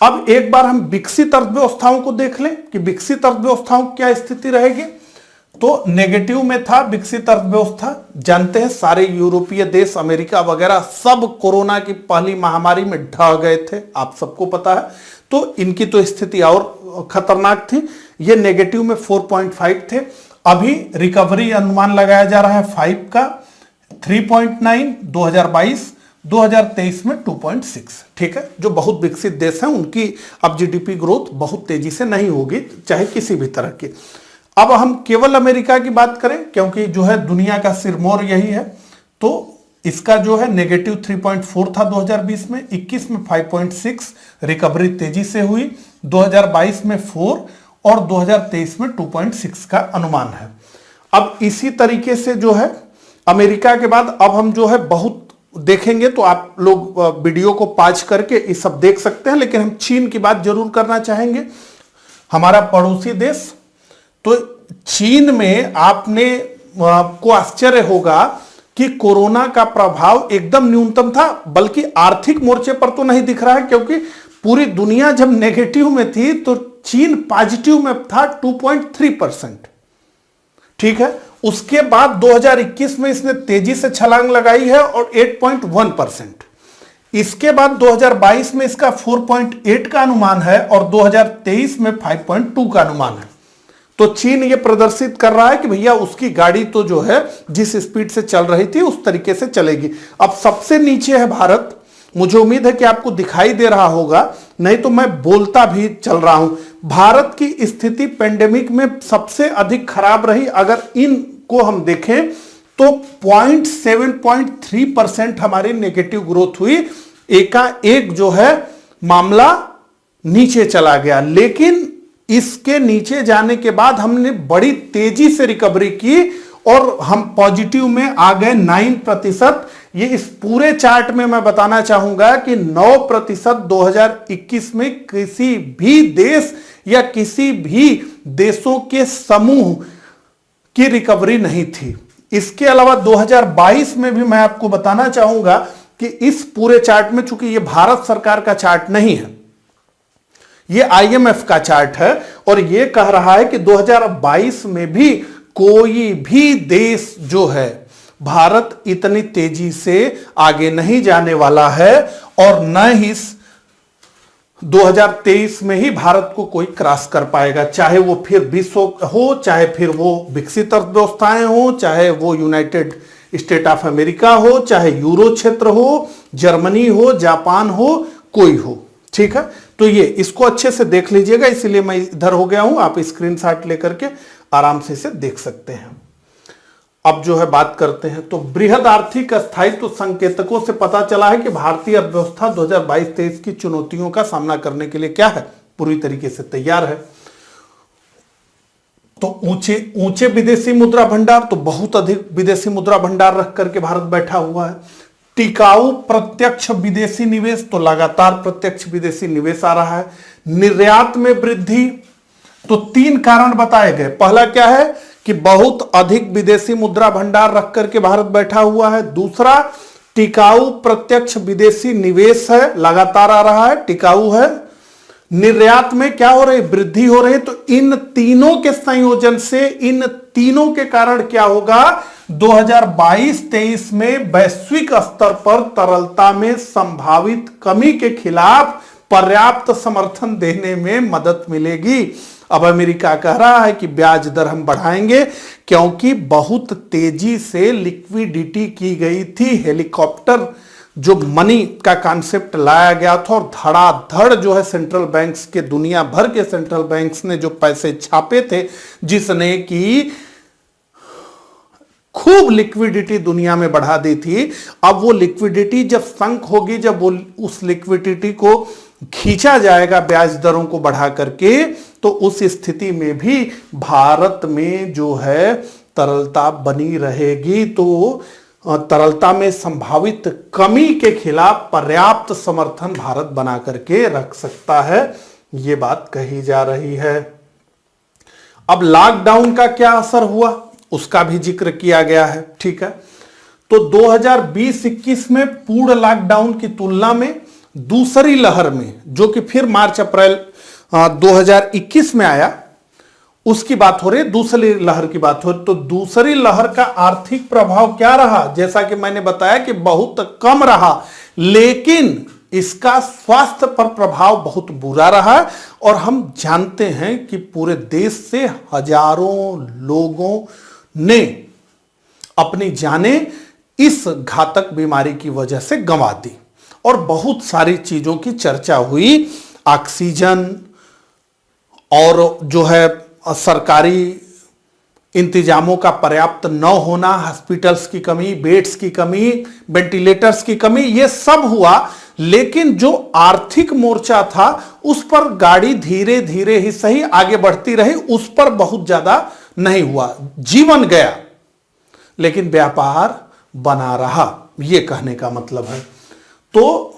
अब एक बार हम विकसित अर्थव्यवस्थाओं को देख लें कि विकसित अर्थव्यवस्थाओं की क्या स्थिति रहेगी। तो नेगेटिव में था विकसित अर्थव्यवस्था। जानते हैं सारे यूरोपीय देश, अमेरिका वगैरह सब कोरोना की पहली महामारी में ढह गए थे, आप सबको पता है। तो इनकी तो स्थिति और खतरनाक थी। ये नेगेटिव में 4.5 थे। अभी रिकवरी अनुमान लगाया जा रहा है 5 का, 3.9 2022, 2023 में 2.6। ठीक है, जो बहुत विकसित देश हैं उनकी अब जीडीपी ग्रोथ बहुत तेजी से नहीं होगी, चाहे किसी भी तरह की। अब हम केवल अमेरिका की बात करें, क्योंकि जो है दुनिया का सिरमौर यही है, तो इसका जो है नेगेटिव 3.4 था 2020 में, 21 में 5.6, रिकवरी तेजी से हुई, 2022 में 4 और 2023 में 2.6 का अनुमान है। अब इसी तरीके से जो है अमेरिका के बाद अब हम जो है बहुत देखेंगे, तो आप लोग वीडियो को पॉज करके ये सब देख सकते हैं, लेकिन हम चीन की बात जरूर करना चाहेंगे, हमारा पड़ोसी देश। तो चीन में आपको आश्चर्य होगा कि कोरोना का प्रभाव एकदम न्यूनतम था, बल्कि आर्थिक मोर्चे पर तो नहीं दिख रहा है, क्योंकि पूरी दुनिया जब नेगेटिव में थी तो चीन पॉजिटिव में था 2.3%। ठीक है, उसके बाद 2021 में इसने तेजी से छलांग लगाई है और 8.1%। इसके बाद 2022 में इसका 4.8 का अनुमान है और 2023 में 5.2 का अनुमान है। तो चीन ये प्रदर्शित कर रहा है कि भैया उसकी गाड़ी तो जो है जिस स्पीड से चल रही थी उस तरीके से चलेगी। अब सबसे नीचे है भारत। मुझे उम्मीद है कि आपको दिखाई दे रहा होगा, नहीं तो मैं बोलता भी चल रहा हूं। भारत की स्थिति पेंडेमिक में सबसे अधिक खराब रही। अगर इनको हम देखें तो 7.3% हमारी नेगेटिव ग्रोथ हुई। एकाएक जो है मामला नीचे चला गया, लेकिन इसके नीचे जाने के बाद हमने बड़ी तेजी से रिकवरी की और हम पॉजिटिव में आ गए 9%। ये इस पूरे चार्ट में मैं बताना चाहूंगा कि 9% 2021 में किसी भी देश या किसी भी देशों के समूह की रिकवरी नहीं थी। इसके अलावा 2022 में भी मैं आपको बताना चाहूंगा कि इस पूरे चार्ट में, चूंकि ये भारत सरकार का चार्ट नहीं है, ये आईएमएफ का चार्ट है, और ये कह रहा है कि 2022 में भी कोई भी देश जो है भारत इतनी तेजी से आगे नहीं जाने वाला है, और न ही 2023 में ही भारत को कोई क्रॉस कर पाएगा। चाहे वो फिर विश्व हो, चाहे फिर वो विकसित अर्थव्यवस्थाएं हो, चाहे वो यूनाइटेड स्टेट ऑफ अमेरिका हो, चाहे यूरो क्षेत्र हो, जर्मनी हो, जापान हो, कोई हो। ठीक है, तो ये इसको अच्छे से देख लीजिएगा, इसीलिए मैं इधर हो गया हूं। आप स्क्रीनशॉट लेकर के आराम से इसे देख सकते हैं। अब जो है बात करते हैं, तो बृहद आर्थिक स्थायित्व संकेतकों से पता चला है कि भारतीय अर्थव्यवस्था 2022-23 की चुनौतियों का सामना करने के लिए क्या है, पूरी तरीके से तैयार है। तो ऊंचे विदेशी मुद्रा भंडार, तो बहुत अधिक विदेशी मुद्रा भंडार रख करके भारत बैठा हुआ है। टिकाऊ प्रत्यक्ष विदेशी निवेश, तो लगातार प्रत्यक्ष विदेशी निवेश आ रहा है। निर्यात में वृद्धि, तो 3 कारण बताए गए। पहला क्या है कि बहुत अधिक विदेशी मुद्रा भंडार रख करके भारत बैठा हुआ है। दूसरा, टिकाऊ प्रत्यक्ष विदेशी निवेश है, लगातार आ रहा है, टिकाऊ है। निर्यात में क्या हो रही, वृद्धि हो रही। तो इन तीनों के संयोजन से, इन तीनों के कारण क्या होगा, 2022-23 में वैश्विक स्तर पर तरलता में संभावित कमी के खिलाफ पर्याप्त समर्थन देने में मदद मिलेगी। अब अमेरिका कह रहा है कि ब्याज दर हम बढ़ाएंगे, क्योंकि बहुत तेजी से लिक्विडिटी की गई थी। हेलीकॉप्टर जो मनी का कॉन्सेप्ट लाया गया था, और धड़ाधड़ जो है सेंट्रल बैंक्स के, दुनिया भर के सेंट्रल बैंक्स ने जो पैसे छापे थे, जिसने की खूब लिक्विडिटी दुनिया में बढ़ा दी थी। अब वो लिक्विडिटी जब संक होगी, जब वो उस लिक्विडिटी को खींचा जाएगा ब्याज दरों को बढ़ा करके, तो उस स्थिति में भी भारत में जो है तरलता बनी रहेगी। तो तरलता में संभावित कमी के खिलाफ पर्याप्त समर्थन भारत बना करके रख सकता है, ये बात कही जा रही है। अब लॉकडाउन का क्या असर हुआ, उसका भी जिक्र किया गया है। ठीक है, तो 2020-21 में पूर्ण लॉकडाउन की तुलना में दूसरी लहर में, जो कि फिर मार्च अप्रैल 2021 में आया, उसकी बात हो रही है, दूसरी लहर की बात हो रही। तो दूसरी लहर का आर्थिक प्रभाव क्या रहा, जैसा कि मैंने बताया कि बहुत कम रहा, लेकिन इसका स्वास्थ्य पर प्रभाव बहुत बुरा रहा। और हम जानते हैं कि पूरे देश से हजारों लोगों ने अपनी जानें इस घातक बीमारी की वजह से गंवा दी। और बहुत सारी चीजों की चर्चा हुई, ऑक्सीजन और जो है सरकारी इंतजामों का पर्याप्त न होना, हॉस्पिटल्स की कमी, बेड्स की कमी, वेंटिलेटर्स की कमी, ये सब हुआ। लेकिन जो आर्थिक मोर्चा था उस पर गाड़ी धीरे धीरे ही सही आगे बढ़ती रही, उस पर बहुत ज्यादा नहीं हुआ। जीवन गया लेकिन व्यापार बना रहा, यह कहने का मतलब है। तो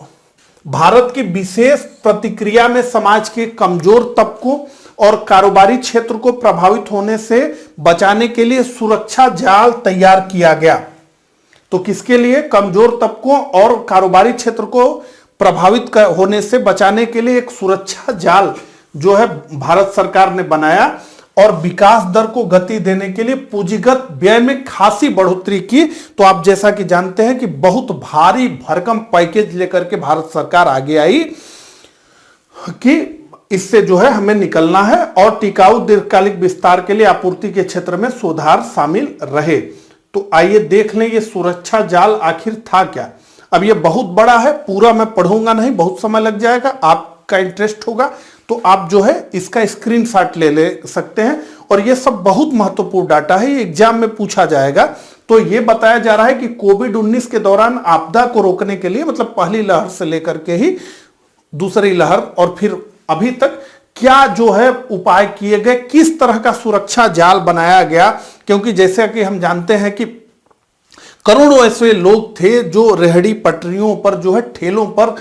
भारत की विशेष प्रतिक्रिया में समाज के कमजोर तबकों और कारोबारी क्षेत्र को प्रभावित होने से बचाने के लिए सुरक्षा जाल तैयार किया गया। तो किसके लिए? कमजोर तबकों और कारोबारी क्षेत्र को प्रभावित होने से बचाने के लिए एक सुरक्षा जाल जो है भारत सरकार ने बनाया और विकास दर को गति देने के लिए पूंजीगत व्यय में खासी बढ़ोतरी की। तो आप जैसा कि जानते हैं कि बहुत भारी भरकम पैकेज लेकर के भारत सरकार आगे आई कि इससे जो है हमें निकलना है और टिकाऊ दीर्घकालिक विस्तार के लिए आपूर्ति के क्षेत्र में सुधार शामिल रहे। तो आइए देख लें ये सुरक्षा जाल आखिर था क्या। अब ये बहुत बड़ा है, पूरा मैं पढ़ूंगा नहीं, बहुत समय लग जाएगा, आपका इंटरेस्ट होगा तो आप जो है इसका स्क्रीनशॉट ले सकते हैं। और ये सब बहुत महत्वपूर्ण डाटा है, ये एग्जाम में पूछा जाएगा। तो ये बताया जा रहा है कि कोविड-19 के दौरान आपदा को रोकने के लिए, मतलब पहली लहर से लेकर के ही दूसरी लहर और फिर अभी तक क्या जो है उपाय किए गए, किस तरह का सुरक्षा जाल बनाया गया। क्योंकि जैसे कि हम जानते हैं कि करोड़ों ऐसे लोग थे जो रेहड़ी पटरियों पर जो है ठेलों पर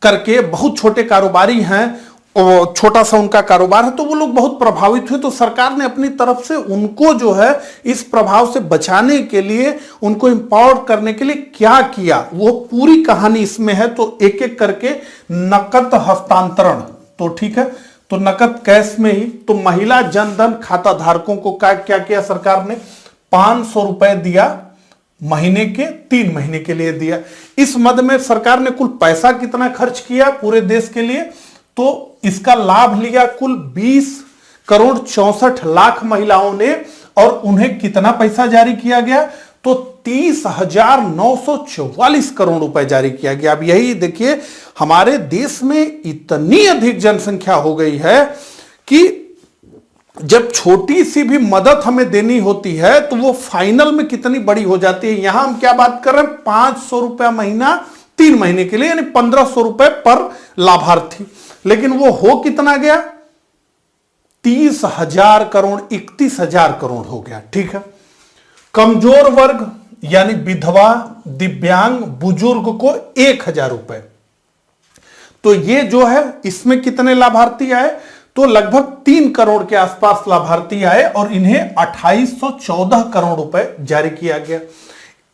करके, बहुत छोटे कारोबारी हैं और छोटा सा उनका कारोबार है, तो वो लोग बहुत प्रभावित हुए। तो सरकार ने अपनी तरफ से उनको जो है इस प्रभाव से बचाने के लिए, उनको एम्पावर करने के लिए क्या किया, वो पूरी कहानी इसमें है। तो एक एक करके नकद हस्तांतरण, तो ठीक है, तो नकद कैश में ही। तो महिला जनधन खाता धारकों को क्या किया सरकार ने? 500 रुपए दिया महीने के, 3 महीने के लिए दिया। इस मद में सरकार ने कुल पैसा कितना खर्च किया पूरे देश के लिए? तो इसका लाभ लिया कुल 20 करोड़ 64 लाख महिलाओं ने। और उन्हें कितना पैसा जारी किया गया? तो 30,944 करोड़ रुपए जारी किया गया। अब यही देखिए, हमारे देश में इतनी अधिक जनसंख्या हो गई है कि जब छोटी सी भी मदद हमें देनी होती है तो वो फाइनल में कितनी बड़ी हो जाती है। यहां हम क्या बात कर रहे हैं? 500 रुपया महीना 3 महीने के लिए, यानी 1500 रुपए पर लाभार्थी। लेकिन वो हो कितना गया? 30,000 करोड़, 31,000 करोड़ हो गया। ठीक है। कमजोर वर्ग यानी विधवा, दिव्यांग, बुजुर्ग को 1,000 रुपए। तो ये जो है इसमें कितने लाभार्थी आए? तो लगभग 3 करोड़ के आसपास लाभार्थी आए और इन्हें 2814 करोड़ रुपए जारी किया गया।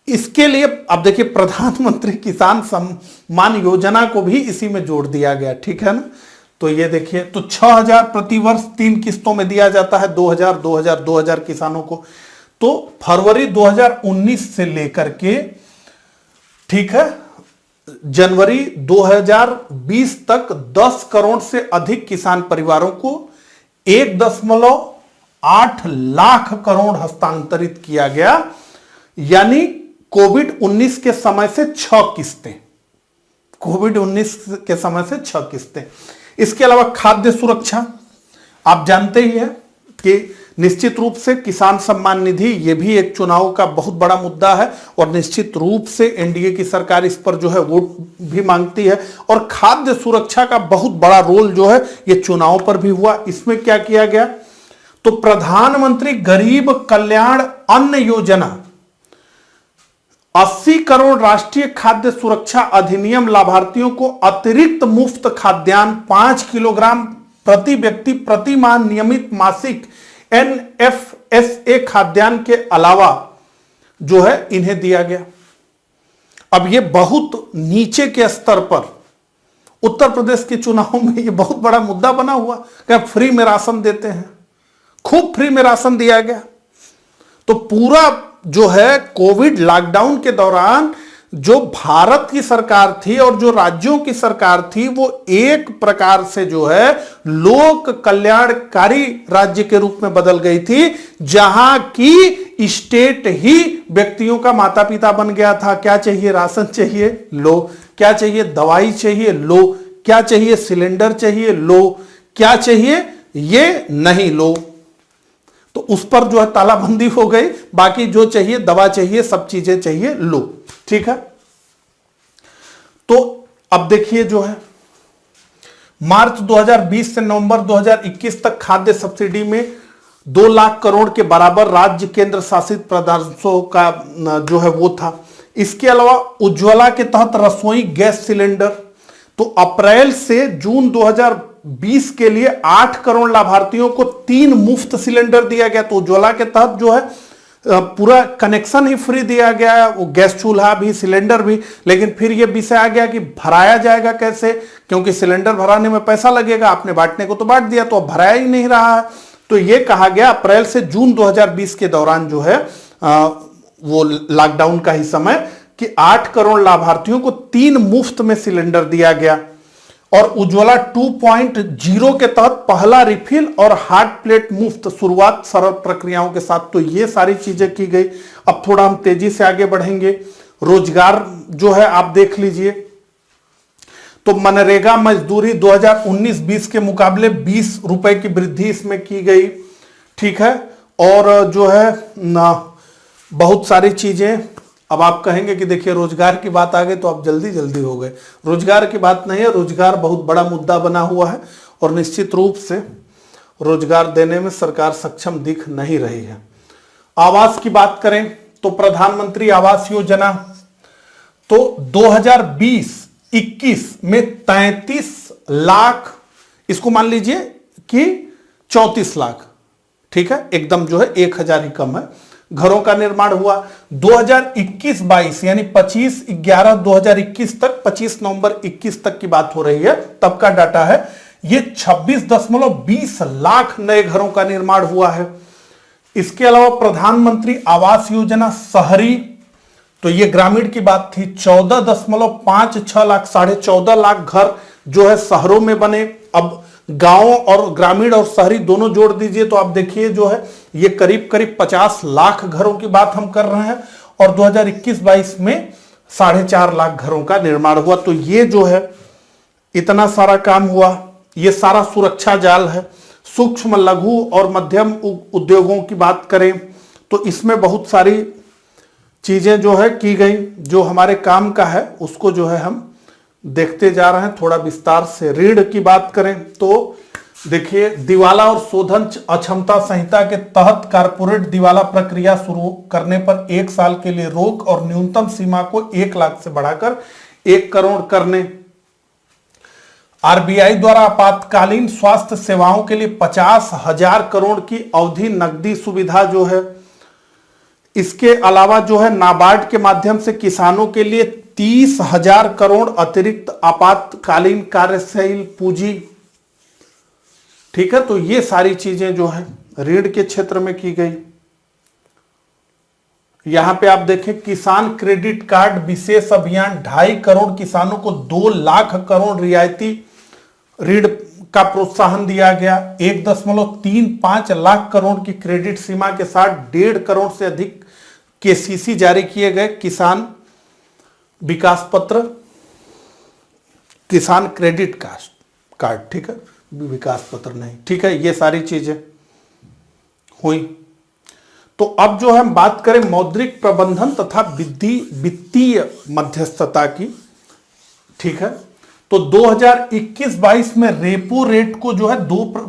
इसके लिए अब देखिए, प्रधानमंत्री किसान सम्मान योजना को भी इसी में जोड़ दिया गया। ठीक है ना। तो ये देखिए, तो 6,000 प्रति वर्ष 3 किस्तों में दिया जाता है, 2,000 2,000 2,000 किसानों को। तो फरवरी 2019 से लेकर के, ठीक है, जनवरी 2020 तक 10 करोड़ से अधिक किसान परिवारों को 1.8 लाख करोड़ हस्तांतरित किया गया। यानी कोविड-19 के समय से 6 किस्तें, कोविड-19 के समय से 6 किस्तें। इसके अलावा खाद्य सुरक्षा, आप जानते ही हैं कि निश्चित रूप से किसान सम्मान निधि, यह भी एक चुनाव का बहुत बड़ा मुद्दा है और निश्चित रूप से एनडीए की सरकार इस पर जो है वोट भी मांगती है। और खाद्य सुरक्षा का बहुत बड़ा रोल जो है ये चुनाव पर भी हुआ। इसमें क्या किया गया? तो प्रधानमंत्री गरीब कल्याण अन्न योजना, 80 करोड़ राष्ट्रीय खाद्य सुरक्षा अधिनियम लाभार्थियों को अतिरिक्त मुफ्त खाद्यान्न 5 किलोग्राम प्रति व्यक्ति प्रति माह नियमित मासिक NFSA खाद्यान्न के अलावा जो है इन्हें दिया गया। अब ये बहुत नीचे के स्तर पर उत्तर प्रदेश के चुनाव में ये बहुत बड़ा मुद्दा बना हुआ, क्या फ्री में राशन देते हैं। खूब फ्री में राशन दिया गया। तो पूरा जो है कोविड लॉकडाउन के दौरान जो भारत की सरकार थी और जो राज्यों की सरकार थी वो एक प्रकार से जो है लोक कल्याणकारी राज्य के रूप में बदल गई थी, जहां की स्टेट ही व्यक्तियों का माता पिता बन गया था। क्या चाहिए? राशन चाहिए, लो। क्या चाहिए? दवाई चाहिए, लो। क्या चाहिए? सिलेंडर चाहिए, लो। क्या चाहिए? ये नहीं, लो। तो उस पर जो है तालाबंदी हो गई। बाकी जो चाहिए, दवा चाहिए, सब चीजें चाहिए, लो। ठीक है। तो अब देखिए जो है मार्च 2020 से नवंबर 2021 तक खाद्य सब्सिडी में 2 लाख करोड़ के बराबर राज्य केंद्र शासित प्रदेशों का जो है वो था। इसके अलावा उज्ज्वला के तहत रसोई गैस सिलेंडर, तो अप्रैल से जून 2020 के लिए 8 करोड़ लाभार्थियों को 3 मुफ्त सिलेंडर दिया गया। तो उज्ज्वला के तहत जो है पूरा कनेक्शन ही फ्री दिया गया है, वो गैस चूल्हा भी, सिलेंडर भी। लेकिन फिर यह विषय आ गया कि भराया जाएगा कैसे, क्योंकि सिलेंडर भराने में पैसा लगेगा, आपने बांटने को तो बांट दिया, तो अब भराया ही नहीं रहा है। तो यह कहा गया अप्रैल से जून 2020 के दौरान जो है वो लॉकडाउन का ही समय कि 8 करोड़ लाभार्थियों को 3 मुफ्त में सिलेंडर दिया गया। और उज्ज्वला 2.0 के तहत पहला रिफिल और हार्ड प्लेट मुफ्त, शुरुआत सरल प्रक्रियाओं के साथ। तो ये सारी चीजें की गई। अब थोड़ा हम तेजी से आगे बढ़ेंगे। रोजगार जो है आप देख लीजिए, तो मनरेगा मजदूरी 2019-20 के मुकाबले 20 रुपए की वृद्धि इसमें की गई। ठीक है। और जो है ना बहुत सारी चीजें। अब आप कहेंगे कि देखिए रोजगार की बात आ गई तो आप जल्दी जल्दी हो गए। रोजगार की बात नहीं है, रोजगार बहुत बड़ा मुद्दा बना हुआ है और निश्चित रूप से रोजगार देने में सरकार सक्षम दिख नहीं रही है। आवास की बात करें तो प्रधानमंत्री आवास योजना तो 2020-21 में 33 लाख, इसको मान लीजिए कि 34 लाख, ठीक है, एकदम जो है 1000 ही कम है, घरों का निर्माण हुआ। 2021-22 यानी 25/11/2021 तक, 25 नवंबर 21 तक की बात हो रही है, तब का डाटा है। ये 26.20 लाख नए घरों का निर्माण हुआ है। इसके अलावा प्रधानमंत्री आवास योजना शहरी, तो ये ग्रामीण की बात थी, 14.56 लाख, 14.5 लाख घर जो है शहरों में बने। अब गांव और ग्रामीण और शहरी दोनों जोड़ दीजिए तो आप देखिए जो है ये करीब करीब 50 लाख घरों की बात हम कर रहे हैं। और 2021-22 में 4.5 लाख घरों का निर्माण हुआ। तो ये जो है इतना सारा काम हुआ, ये सारा सुरक्षा जाल है। सूक्ष्म लघु और मध्यम उद्योगों की बात करें तो इसमें बहुत सारी चीजें जो है की गई, जो हमारे काम का है उसको जो है हम देखते जा रहे हैं थोड़ा विस्तार से। ऋण की बात करें तो देखिए दिवाला और शोधन अक्षमता संहिता के तहत कारपोरेट दिवाला प्रक्रिया शुरू करने पर 1 साल के लिए रोक और न्यूनतम सीमा को 1 लाख से बढ़ाकर 1 करोड़ करने। आरबीआई द्वारा आपातकालीन स्वास्थ्य सेवाओं के लिए 50,000 करोड़ की अवधि नकदी सुविधा जो है। इसके अलावा जो है नाबार्ड के माध्यम से किसानों के लिए 30,000 करोड़ अतिरिक्त आपातकालीन कार्यशील पूंजी। ठीक है। तो ये सारी चीजें जो है ऋण के क्षेत्र में की गई। यहां पे आप देखें किसान क्रेडिट कार्ड विशेष अभियान, 2.5 करोड़ किसानों को 2 लाख करोड़ रियायती ऋण का प्रोत्साहन दिया गया। 1.35 लाख करोड़ की क्रेडिट सीमा के साथ 1.5 करोड़ से अधिक केसीसी जारी किए गए। किसान विकास पत्र, किसान क्रेडिट कार्ड, ठीक है, विकास पत्र नहीं, ठीक है, ये सारी चीजें हुई। तो अब जो हम बात करें मौद्रिक प्रबंधन तथा वित्तीय मध्यस्थता की, ठीक है, तो 2021-22 में रेपो रेट को जो है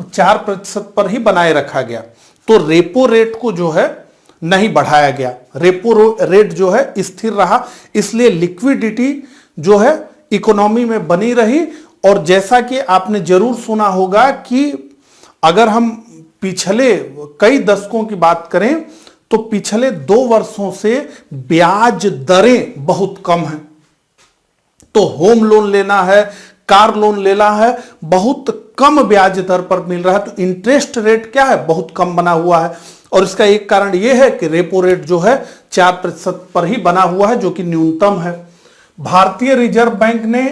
4% पर ही बनाए रखा गया। तो रेपो रेट को जो है नहीं बढ़ाया गया, रेपो रेट जो है स्थिर रहा, इसलिए लिक्विडिटी जो है इकोनॉमी में बनी रही। और जैसा कि आपने जरूर सुना होगा कि अगर हम पिछले कई दशकों की बात करें तो पिछले 2 वर्षों से ब्याज दरें बहुत कम हैं। तो होम लोन लेना है, कार लोन लेना है, बहुत कम ब्याज दर पर मिल रहा है। तो इंटरेस्ट रेट क्या है, बहुत कम बना हुआ है। और इसका एक कारण यह है कि रेपो रेट जो है 4% पर ही बना हुआ है, जो कि न्यूनतम है। भारतीय रिजर्व बैंक ने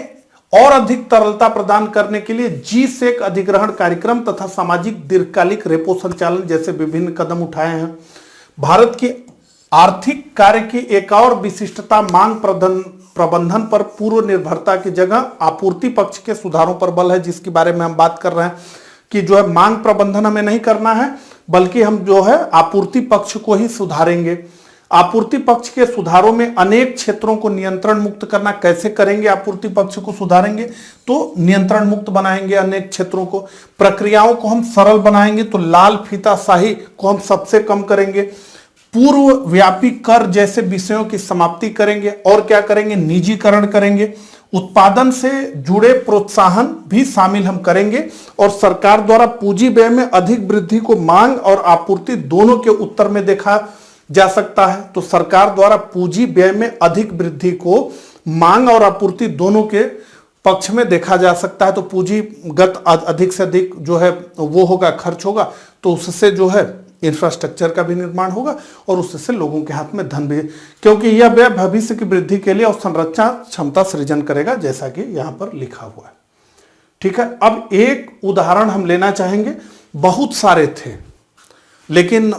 और अधिक तरलता प्रदान करने के लिए G-SEC अधिग्रहण कार्यक्रम तथा सामाजिक दीर्घकालिक रेपो संचालन जैसे विभिन्न कदम उठाए हैं। भारत की आर्थिक कार्य की एक और विशिष्टता मांग प्रबंधन पर पूर्व निर्भरता की जगह आपूर्ति पक्ष के सुधारों पर बल है, जिसके बारे में हम बात कर रहे हैं कि जो है मांग प्रबंधन हमें नहीं करना है, बल्कि हम जो है आपूर्ति पक्ष को ही सुधारेंगे। आपूर्ति पक्ष के सुधारों में अनेक क्षेत्रों को नियंत्रण मुक्त करना। कैसे करेंगे आपूर्ति पक्ष को सुधारेंगे, तो नियंत्रण मुक्त बनाएंगे अनेक क्षेत्रों को। प्रक्रियाओं को हम सरल बनाएंगे, तो लाल फीताशाही को हम सबसे कम करेंगे। पूर्व व्यापी कर जैसे विषयों की समाप्ति करेंगे। और क्या करेंगे, निजीकरण करेंगे। उत्पादन से जुड़े प्रोत्साहन भी शामिल हम करेंगे। और सरकार द्वारा पूंजी व्यय में अधिक वृद्धि को मांग और आपूर्ति दोनों के उत्तर में देखा जा सकता है। तो सरकार द्वारा पूंजी व्यय में अधिक वृद्धि को मांग और आपूर्ति दोनों के पक्ष में देखा जा सकता है। तो पूंजीगत अधिक से अधिक जो है वो होगा, खर्च होगा, तो उससे जो है इंफ्रास्ट्रक्चर का भी निर्माण होगा और उससे लोगों के हाथ में धन भी, क्योंकि यह व्यय भविष्य की वृद्धि के लिए और संरचना क्षमता सृजन करेगा, जैसा कि यहां पर लिखा हुआ है। ठीक है, अब एक उदाहरण हम लेना चाहेंगे। बहुत सारे थे, लेकिन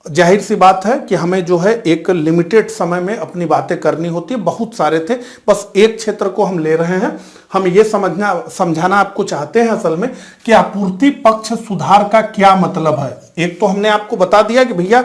जाहिर सी बात है कि हमें जो है एक लिमिटेड समय में अपनी बातें करनी होती है। बहुत सारे थे, बस एक क्षेत्र को हम ले रहे हैं। हम ये समझाना आपको चाहते हैं असल में कि आपूर्ति पक्ष सुधार का क्या मतलब है। एक तो हमने आपको बता दिया कि भैया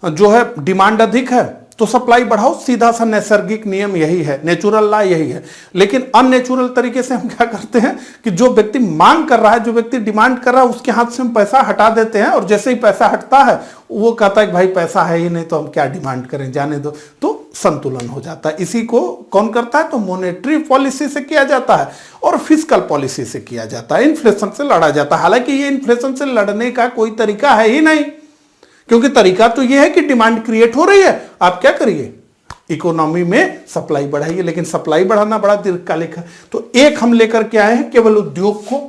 जो है डिमांड अधिक है तो सप्लाई बढ़ाओ, सीधा सा नैसर्गिक नियम यही है, नेचुरल लॉ यही है। लेकिन अननेचुरल तरीके से हम क्या करते हैं कि जो व्यक्ति मांग कर रहा है, जो व्यक्ति डिमांड कर रहा है, उसके हाथ से हम पैसा हटा देते हैं। और जैसे ही पैसा हटता है वो कहता है कि भाई पैसा है ही नहीं तो हम क्या डिमांड करें, जाने दो। तो संतुलन हो जाता है। इसी को कौन करता है, तो मॉनेटरी पॉलिसी से किया जाता है और फिस्कल पॉलिसी से किया जाता है। इन्फ्लेशन से लड़ा जाता है। हालांकि ये इन्फ्लेशन से लड़ने का कोई तरीका है ही नहीं, क्योंकि तरीका तो यह है कि डिमांड क्रिएट हो रही है, आप क्या करिए, इकोनॉमी में सप्लाई बढ़ाइए। लेकिन सप्लाई बढ़ाना बड़ा दीर्घकालिक है। तो एक हम लेकर के आए हैं केवल उद्योग को।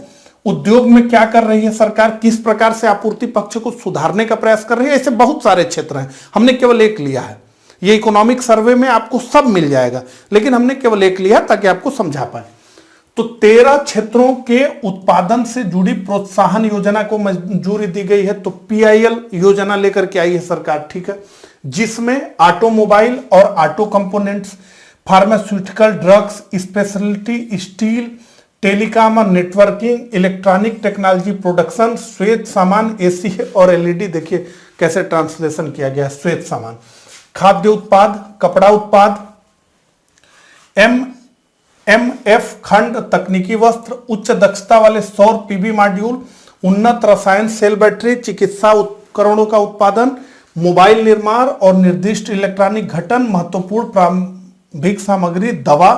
उद्योग में क्या कर रही है सरकार, किस प्रकार से आपूर्ति पक्ष को सुधारने का प्रयास कर रही है। ऐसे बहुत सारे क्षेत्र हैं, हमने केवल एक लिया है। ये इकोनॉमिक सर्वे में आपको सब मिल जाएगा, लेकिन हमने केवल एक लिया ताकि आपको समझा पाए। तो 13 क्षेत्रों के उत्पादन से जुड़ी प्रोत्साहन योजना को मंजूरी दी गई है। तो PIL योजना लेकर के आई है सरकार, ठीक है, जिसमें ऑटोमोबाइल और auto components, pharmaceutical, drugs, speciality, steel, telecom और नेटवर्किंग, इलेक्ट्रॉनिक टेक्नोलॉजी प्रोडक्शन, श्वेत सामान, AC और LED, देखिए कैसे ट्रांसलेशन किया गया है, श्वेत सामान, खाद्य उत्पाद, कपड़ा उत्पाद, MF खंड, तकनीकी वस्त्र, उच्च दक्षता वाले सौर PV मॉड्यूल, उन्नत रसायन, सेल बैटरी, चिकित्सा उपकरणों का उत्पादन, मोबाइल निर्माण और निर्दिष्ट इलेक्ट्रॉनिक घटन, महत्वपूर्ण प्रारंभिक सामग्री, दवा,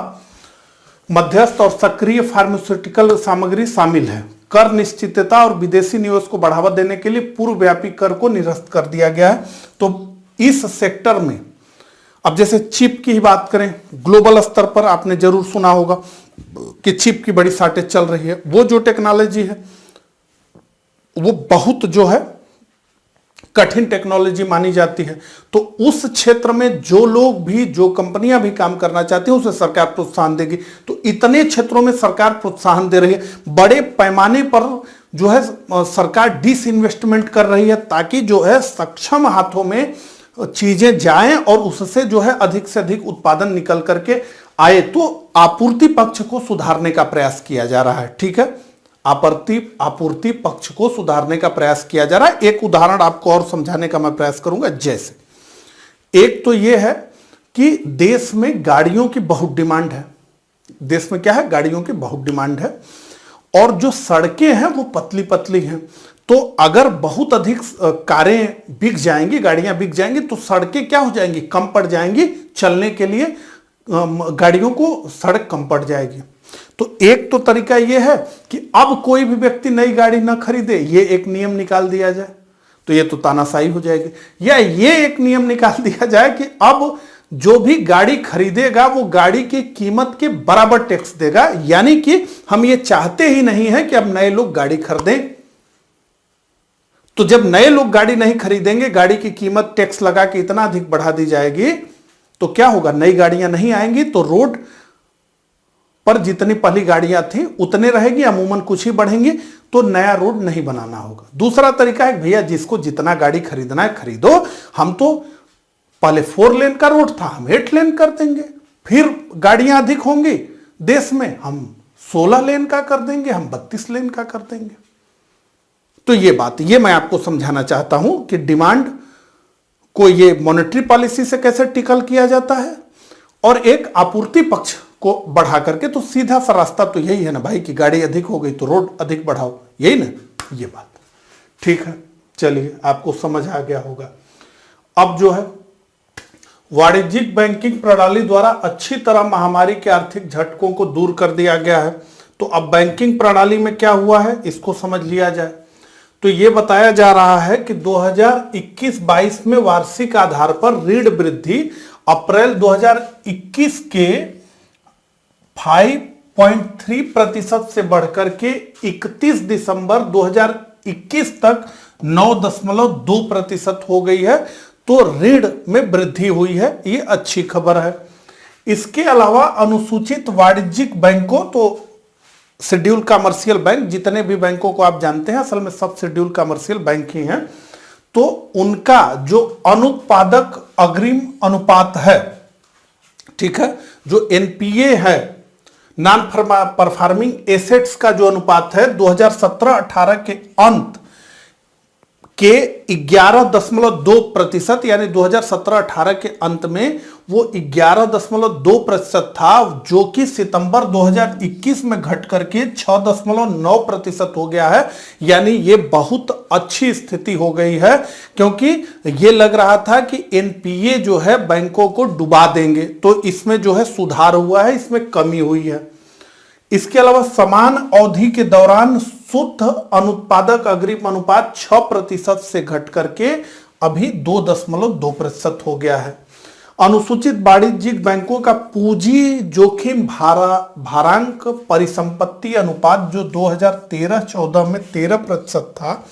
मध्यस्थ और सक्रिय फार्मास्यूटिकल सामग्री शामिल है। कर निश्चितता और विदेशी निवेश को बढ़ावा देने के लिए पूर्व व्यापी कर को निरस्त कर दिया गया है। तो इस सेक्टर में अब जैसे चिप की ही बात करें, ग्लोबल स्तर पर आपने जरूर सुना होगा कि चिप की बड़ी शॉर्टेज चल रही है। वो जो टेक्नोलॉजी है वो बहुत जो है कठिन टेक्नोलॉजी मानी जाती है। तो उस क्षेत्र में जो लोग भी, जो कंपनियां भी काम करना चाहती हैं, उसे सरकार प्रोत्साहन देगी। तो इतने क्षेत्रों में सरकार प्रोत्साहन दे रही है। बड़े पैमाने पर जो है सरकार डिसइन्वेस्टमेंट कर रही है, ताकि जो है सक्षम हाथों में चीजें जाएं और उससे जो है अधिक से अधिक उत्पादन निकल करके आए। तो आपूर्ति पक्ष को सुधारने का प्रयास किया जा रहा है, ठीक है, आपूर्ति पक्ष को सुधारने का प्रयास किया जा रहा है। एक उदाहरण आपको और समझाने का मैं प्रयास करूंगा। जैसे एक तो यह है कि देश में गाड़ियों की बहुत डिमांड है। देश में क्या है, गाड़ियों की बहुत डिमांड है, और जो सड़कें हैं वो पतली पतली हैं। तो अगर बहुत अधिक कारें बिक जाएंगी, गाड़ियां बिक जाएंगी, तो सड़कें क्या हो जाएंगी, कम पड़ जाएंगी। चलने के लिए गाड़ियों को सड़क कम पड़ जाएगी। तो एक तो तरीका यह है कि अब कोई भी व्यक्ति नई गाड़ी ना खरीदे, ये एक नियम निकाल दिया जाए। तो ये तो तानाशाही हो जाएगी। या ये एक नियम निकाल दिया जाए कि अब जो भी गाड़ी खरीदेगा वो गाड़ी की कीमत के बराबर टैक्स देगा। यानी कि हम ये चाहते ही नहीं है कि अब नए लोग गाड़ी खरीदें। तो जब नए लोग गाड़ी नहीं खरीदेंगे, गाड़ी की कीमत टैक्स लगा के इतना अधिक बढ़ा दी जाएगी, तो क्या होगा, नई गाड़ियां नहीं आएंगी, तो रोड पर जितनी पहली गाड़ियां थी उतने रहेगी, अमूमन कुछ ही बढ़ेंगी, तो नया रोड नहीं बनाना होगा। दूसरा तरीका है, भैया जिसको जितना गाड़ी खरीदना है खरीदो, हम तो पहले 4 लेन का रोड था, हम 8 लेन कर देंगे, फिर गाड़ियां अधिक होंगी देश में, हम 16 लेन का कर देंगे, हम 32 लेन का कर देंगे। तो ये बात, ये मैं आपको समझाना चाहता हूं कि डिमांड को ये मॉनेटरी पॉलिसी से कैसे टिकल किया जाता है, और एक आपूर्ति पक्ष को बढ़ा करके। तो सीधा सा रास्ता तो यही है ना भाई, कि गाड़ी अधिक हो गई तो रोड अधिक बढ़ाओ, यही ना ये बात। ठीक है, चलिए आपको समझ आ गया होगा। अब जो है वाणिज्यिक बैंकिंग प्रणाली द्वारा अच्छी तरह महामारी के आर्थिक झटकों को दूर कर दिया गया है। तो अब बैंकिंग प्रणाली में क्या हुआ है इसको समझ लिया जाए। तो यह बताया जा रहा है कि 2021-22 में वार्षिक आधार पर ऋण वृद्धि अप्रैल 2021 के 5.3% से बढ़कर के 31 दिसंबर 2021 तक 9.2% हो गई है। तो ऋण में वृद्धि हुई है, ये अच्छी खबर है। इसके अलावा अनुसूचित वाणिज्यिक बैंकों, तो शेड्यूल कमर्शियल बैंक, जितने भी बैंकों को आप जानते हैं असल में सब शेड्यूल कमर्शियल बैंक ही हैं, तो उनका जो अनुत्पादक अग्रिम अनुपात है, ठीक है, जो एनपीए है, नॉन परफॉर्मिंग एसेट्स का जो अनुपात है 2017-18 के अंत के 11.2%, यानी 2017-18 के अंत में वो 11.2% था, जो कि सितंबर 2021 में घट करके 6.9% हो गया है। यानी ये बहुत अच्छी स्थिति हो गई है, क्योंकि ये लग रहा था कि एनपीए जो है बैंकों को डुबा देंगे, तो इसमें जो है सुधार हुआ है, इसमें कमी हुई है। इसके अलावा समान अवधि के दौरान शुद्ध अनुत्पादक अग्रिम अनुपात 6% से घट करके अभी 2.2% हो गया है। अनुसूचित वाणिज्यिक बैंकों का पूंजी जोखिम भारांक परिसंपत्ति अनुपात जो 2013-14 में 13% था,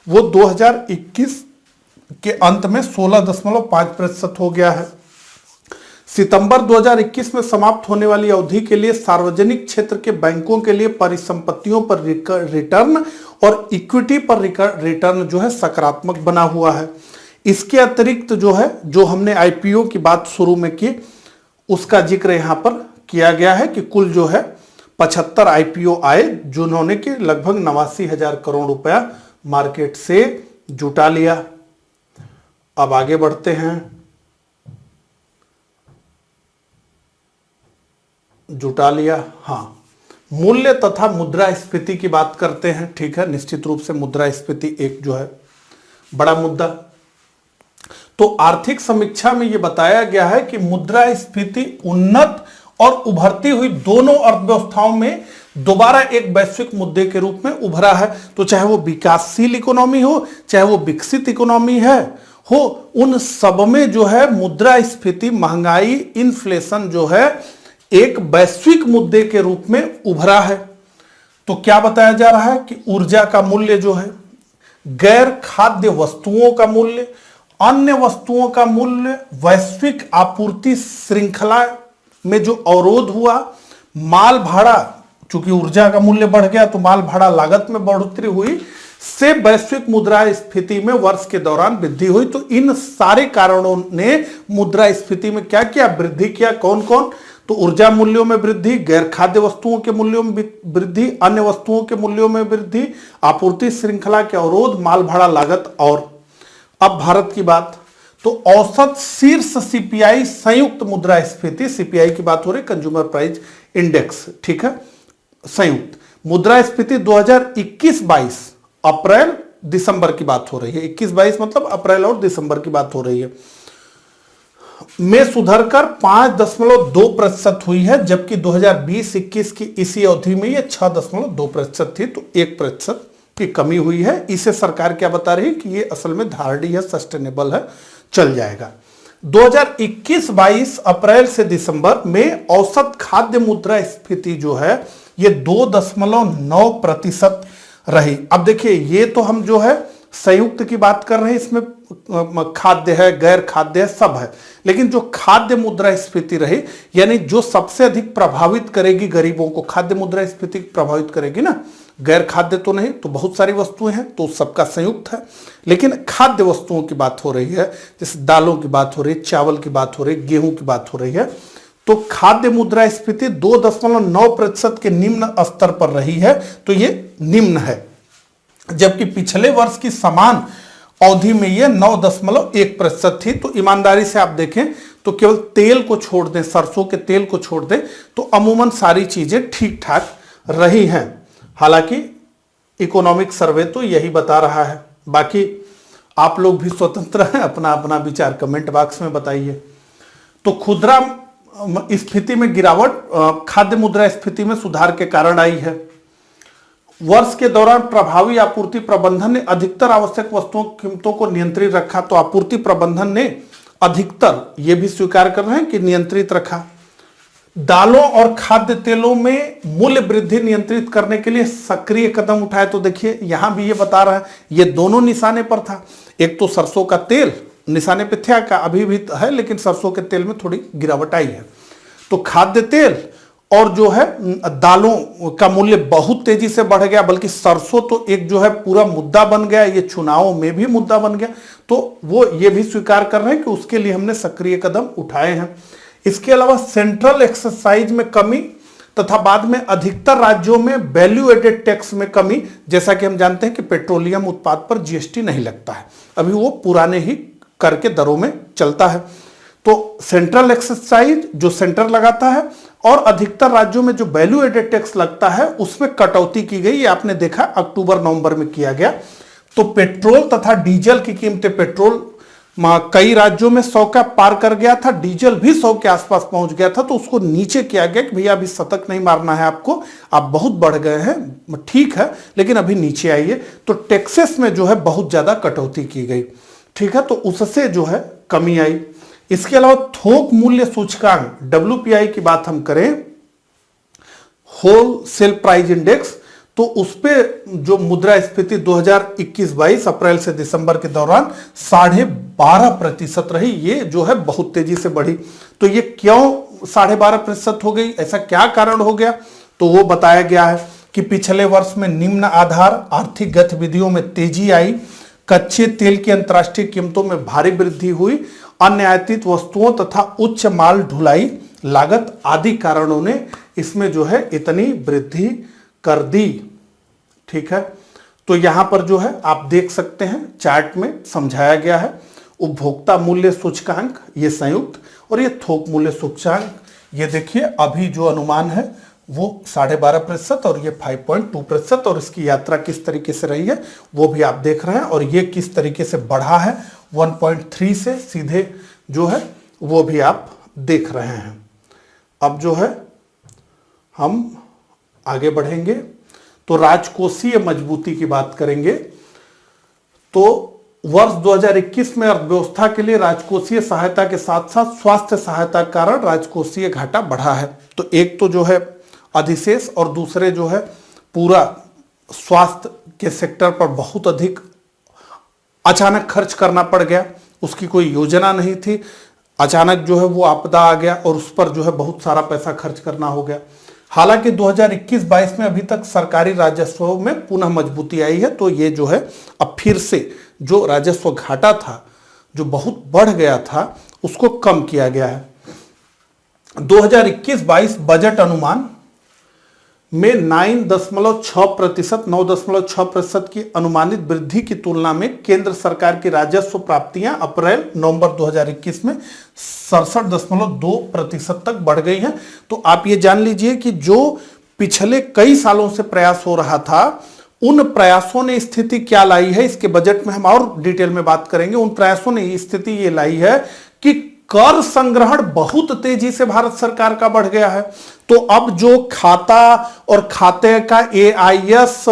वो 2021 के अंत में 16.5% हो गया है। सितंबर 2021 में समाप्त होने वाली अवधि के लिए सार्वजनिक क्षेत्र के बैंकों के लिए परिसंपत्तियों पर रिटर्न और इक्विटी पर रिटर्न जो है सकारात्मक बना हुआ है। इसके अतिरिक्त जो है, जो हमने आईपीओ की बात शुरू में की, उसका जिक्र यहां पर किया गया है कि कुल जो है 75 आईपीओ आए, जिन्होंने कि लगभग 89,000 करोड़ रुपया मार्केट से जुटा लिया। अब आगे बढ़ते हैं, जुटा लिया, हाँ, मूल्य तथा मुद्रास्फीति की बात करते हैं। ठीक है, निश्चित रूप से मुद्रास्फीति एक जो है बड़ा मुद्दा। तो आर्थिक समीक्षा में यह बताया गया है कि मुद्रास्फीति उन्नत और उभरती हुई दोनों अर्थव्यवस्थाओं में दोबारा एक वैश्विक मुद्दे के रूप में उभरा है। तो चाहे वो विकासशील इकोनॉमी हो, चाहे वो विकसित इकोनॉमी हो, उन सब में जो है मुद्रास्फीति, महंगाई, इन्फ्लेशन जो है एक वैश्विक मुद्दे के रूप में उभरा है। तो क्या बताया जा रहा है कि ऊर्जा का मूल्य जो है, गैर खाद्य वस्तुओं का मूल्य, अन्य वस्तुओं का मूल्य, वैश्विक आपूर्ति श्रृंखला में जो अवरोध हुआ, माल भाड़ा, चूंकि ऊर्जा का मूल्य बढ़ गया तो माल भाड़ा लागत में बढ़ोतरी हुई, से वैश्विक मुद्रास्फीति में वर्ष के दौरान वृद्धि हुई। तो इन सारे कारणों ने मुद्रास्फीति में क्या किया, वृद्धि किया। कौन कौन? तो ऊर्जा मूल्यों में वृद्धि, गैर खाद्य वस्तुओं के मूल्यों में वृद्धि, अन्य वस्तुओं के मूल्यों में वृद्धि, आपूर्ति श्रृंखला के अवरोध, माल भाड़ा लागत। और अब भारत की बात, तो औसत शीर्ष सीपीआई संयुक्त मुद्रास्फीति, सीपीआई की बात हो रही, कंज्यूमर प्राइस इंडेक्स, ठीक है, संयुक्त मुद्रास्फीति 2021-22 अप्रैल दिसंबर की बात हो रही है। 21-22 मतलब अप्रैल और दिसंबर की बात हो रही है, में सुधरकर 5.2% हुई है, जबकि 2020-21 की इसी अवधि में यह 6.2% थी। तो 1% की कमी हुई है। इसे सरकार क्या बता रही है कि ये असल में धारणीय है, सस्टेनेबल है, चल जाएगा। 2021-22 अप्रैल से दिसंबर में औसत खाद्य मुद्रास्फीति जो है ये 2.9% रही। अब देखिए ये तो हम जो है संयुक्त की बात कर रहे हैं, इसमें खाद्य है, गैर खाद्य है, सब है, लेकिन जो खाद्य मुद्रास्फीति रही यानी जो सबसे अधिक प्रभावित करेगी गरीबों को, खाद्य मुद्रास्फीति प्रभावित करेगी ना, गैर खाद्य तो नहीं, तो बहुत सारी वस्तुएं हैं तो सबका संयुक्त है, लेकिन खाद्य वस्तुओं की बात हो रही है, जैसे दालों की बात हो रही है, चावल की बात हो रही है, गेहूं की बात हो रही है, तो खाद्य मुद्रास्फीति 2.9% के निम्न स्तर पर रही है, तो ये निम्न है, जबकि पिछले वर्ष की समान अवधि में ये 9.1% थी। तो ईमानदारी से आप देखें तो केवल तेल को छोड़ दें, सरसों के तेल को छोड़ दें तो अमूमन सारी चीजें ठीक ठाक रही हैं। हालांकि इकोनॉमिक सर्वे तो यही बता रहा है, बाकी आप लोग भी स्वतंत्र हैं, अपना अपना विचार कमेंट बॉक्स में बताइए। तो खुदरा स्फीति में गिरावट खाद्य मुद्रास्फीति में सुधार के कारण आई है। वर्ष के दौरान प्रभावी आपूर्ति प्रबंधन ने अधिकतर आवश्यक वस्तुओं की कीमतों को नियंत्रित रखा। तो आपूर्ति प्रबंधन ने अधिकतर, ये भी स्वीकार कर रहे हैं कि नियंत्रित रखा। दालों और खाद्य तेलों में मूल्य वृद्धि नियंत्रित करने के लिए सक्रिय कदम उठाए। तो देखिए यहां भी ये बता रहा है, ये दोनों निशाने पर था। एक तो सरसों का तेल निशाने पे था, का अभी भी है, लेकिन सरसों के तेल में थोड़ी गिरावट आई है। तो खाद्य तेल और जो है दालों का मूल्य बहुत तेजी से बढ़ गया, बल्कि सरसों तो एक जो है पूरा मुद्दा बन गया, ये चुनावों में भी मुद्दा बन गया। तो वो ये भी स्वीकार कर रहे हैं कि उसके लिए हमने सक्रिय कदम उठाए हैं। इसके अलावा सेंट्रल एक्सरसाइज में कमी तथा बाद में अधिकतर राज्यों में वैल्यू एडेड टैक्स में कमी, जैसा कि हम जानते हैं कि पेट्रोलियम उत्पाद पर जीएसटी नहीं लगता है, अभी वो पुराने ही कर के दरों में चलता है। तो सेंट्रल एक्सरसाइज जो सेंटर लगाता है और अधिकतर राज्यों में जो वैल्यू एडेड टैक्स लगता है उसमें कटौती की गई। ये आपने देखा अक्टूबर नवंबर में किया गया। तो पेट्रोल तथा डीजल की कीमतें, पेट्रोल कई राज्यों में 100 का पार कर गया था, डीजल भी 100 के आसपास पहुंच गया था, तो उसको नीचे किया गया कि भैया अभी शतक नहीं मारना है आपको, आप बहुत बढ़ गए हैं, ठीक है, लेकिन अभी नीचे आइए। तो टैक्सेस में जो है बहुत ज्यादा कटौती की गई, ठीक है, तो उससे जो है कमी आई। इसके अलावा थोक मूल्य सूचकांक WPI की बात हम करें, होल सेल प्राइस इंडेक्स, तो उस पे जो मुद्रास्फीति 2021-22 अप्रैल से दिसंबर के दौरान 12.5% रही, ये जो है बहुत तेजी से बढ़ी। तो ये क्यों 12.5% हो गई, ऐसा क्या कारण हो गया, तो वो बताया गया है कि पिछले वर्ष में निम्न आधार आर्थिक गतिविधियों में तेजी आई, कच्चे तेल की अंतर्राष्ट्रीय कीमतों में भारी वृद्धि हुई, अन्यायित वस्तुओं तथा उच्च माल ढुलाई लागत आदि कारणों ने इसमें जो है इतनी वृद्धि कर दी, ठीक है। तो यहां पर जो है आप देख सकते हैं चार्ट में समझाया गया है, उपभोक्ता मूल्य सूचकांक ये संयुक्त और ये थोक मूल्य सूचकांक, ये देखिए अभी जो अनुमान है वो 12.5% और ये 5.2%, और इसकी यात्रा किस तरीके से रही है वो भी आप देख रहे हैं, और ये किस तरीके से बढ़ा है 1.3 से सीधे जो है वो भी आप देख रहे हैं। अब जो है हम आगे बढ़ेंगे तो राजकोषीय मजबूती की बात करेंगे। तो वर्ष 2021 में अर्थव्यवस्था के लिए राजकोषीय सहायता के साथ साथ स्वास्थ्य सहायता के कारण राजकोषीय घाटा बढ़ा है। तो एक तो जो है अधिशेष और दूसरे जो है पूरा स्वास्थ्य के सेक्टर पर बहुत अधिक अचानक खर्च करना पड़ गया, उसकी कोई योजना नहीं थी, अचानक जो है वो आपदा आ गया और उस पर जो है बहुत सारा पैसा खर्च करना हो गया। हालांकि 2021-22 में अभी तक सरकारी राजस्व में पुनः मजबूती आई है, तो ये जो है अब फिर से जो राजस्व घाटा था जो बहुत बढ़ गया था उसको कम किया गया है। 2021-22 बजट अनुमान में 9.6% की अनुमानित वृद्धि की तुलना में केंद्र सरकार की राजस्व प्राप्तियां अप्रैल नवंबर 2021 में 67.2% तक बढ़ गई हैं। तो आप ये जान लीजिए कि जो पिछले कई सालों से प्रयास हो रहा था उन प्रयासों ने स्थिति क्या लाई है, इसके बजट में हम और डिटेल में बात करेंगे। उन प्रयासों ने स्थिति ये लाई है कि कर संग्रहण बहुत तेजी से भारत सरकार का बढ़ गया है। तो अब जो खाता और खाते का एआईएस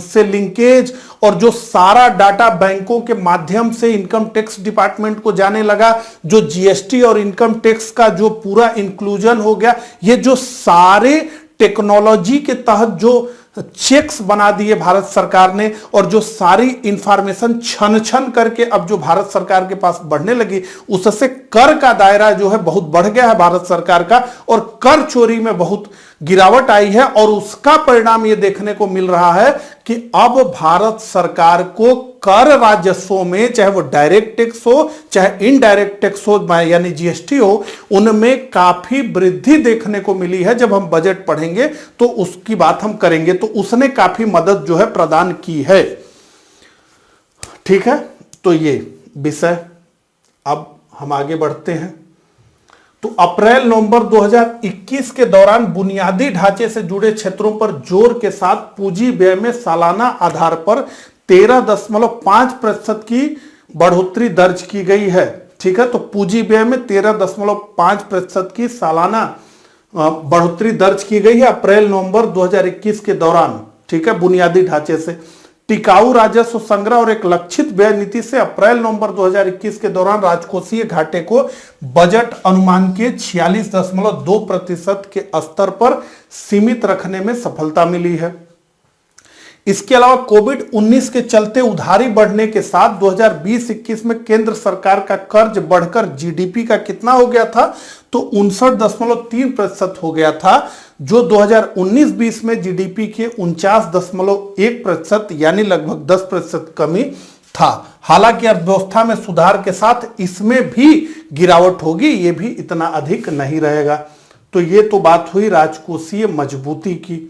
से लिंकेज और जो सारा डाटा बैंकों के माध्यम से इनकम टैक्स डिपार्टमेंट को जाने लगा, जो जीएसटी और इनकम टैक्स का जो पूरा इंक्लूजन हो गया, ये जो सारे टेक्नोलॉजी के तहत जो चेक्स बना दिए भारत सरकार ने और जो सारी इंफॉर्मेशन छन छन करके अब जो भारत सरकार के पास बढ़ने लगी, उससे कर का दायरा जो है बहुत बढ़ गया है भारत सरकार का और कर चोरी में बहुत गिरावट आई है। और उसका परिणाम यह देखने को मिल रहा है कि अब भारत सरकार को कर राजस्व में, चाहे वो डायरेक्ट टैक्स हो चाहे इनडायरेक्ट टैक्स हो यानी जीएसटी हो, उनमें काफी वृद्धि देखने को मिली है। जब हम बजट पढ़ेंगे तो उसकी बात हम करेंगे, तो उसने काफी मदद जो है प्रदान की है। ठीक है, तो ये विषय, अब हम आगे बढ़ते हैं। तो अप्रैल नवंबर 2021 के दौरान बुनियादी ढांचे से जुड़े क्षेत्रों पर जोर के साथ पूंजी व्यय में सालाना आधार पर 13.5% की बढ़ोतरी दर्ज की गई है। ठीक है, तो पूंजी व्यय में 13.5% की सालाना बढ़ोतरी दर्ज की गई है अप्रैल नवंबर 2021 के दौरान। ठीक है, बुनियादी ढांचे से टिकाऊ राजस्व संग्रह और एक लक्षित व्यय नीति से अप्रैल नवंबर 2021 के दौरान राजकोषीय घाटे को बजट अनुमान के 46.2% के स्तर पर सीमित रखने में सफलता मिली है। इसके अलावा कोविड-19 के चलते उधारी बढ़ने के साथ 2020-21 में केंद्र सरकार का कर्ज बढ़कर जीडीपी का कितना हो गया था, तो 59.3% हो गया था, जो 2019-20 में जीडीपी के 49.1% यानी लगभग 10% कमी था। हालांकि अर्थव्यवस्था में सुधार के साथ इसमें भी गिरावट होगी, ये भी इतना अधिक नहीं रहेगा। तो ये तो बात हुई राजकोषीय मजबूती की।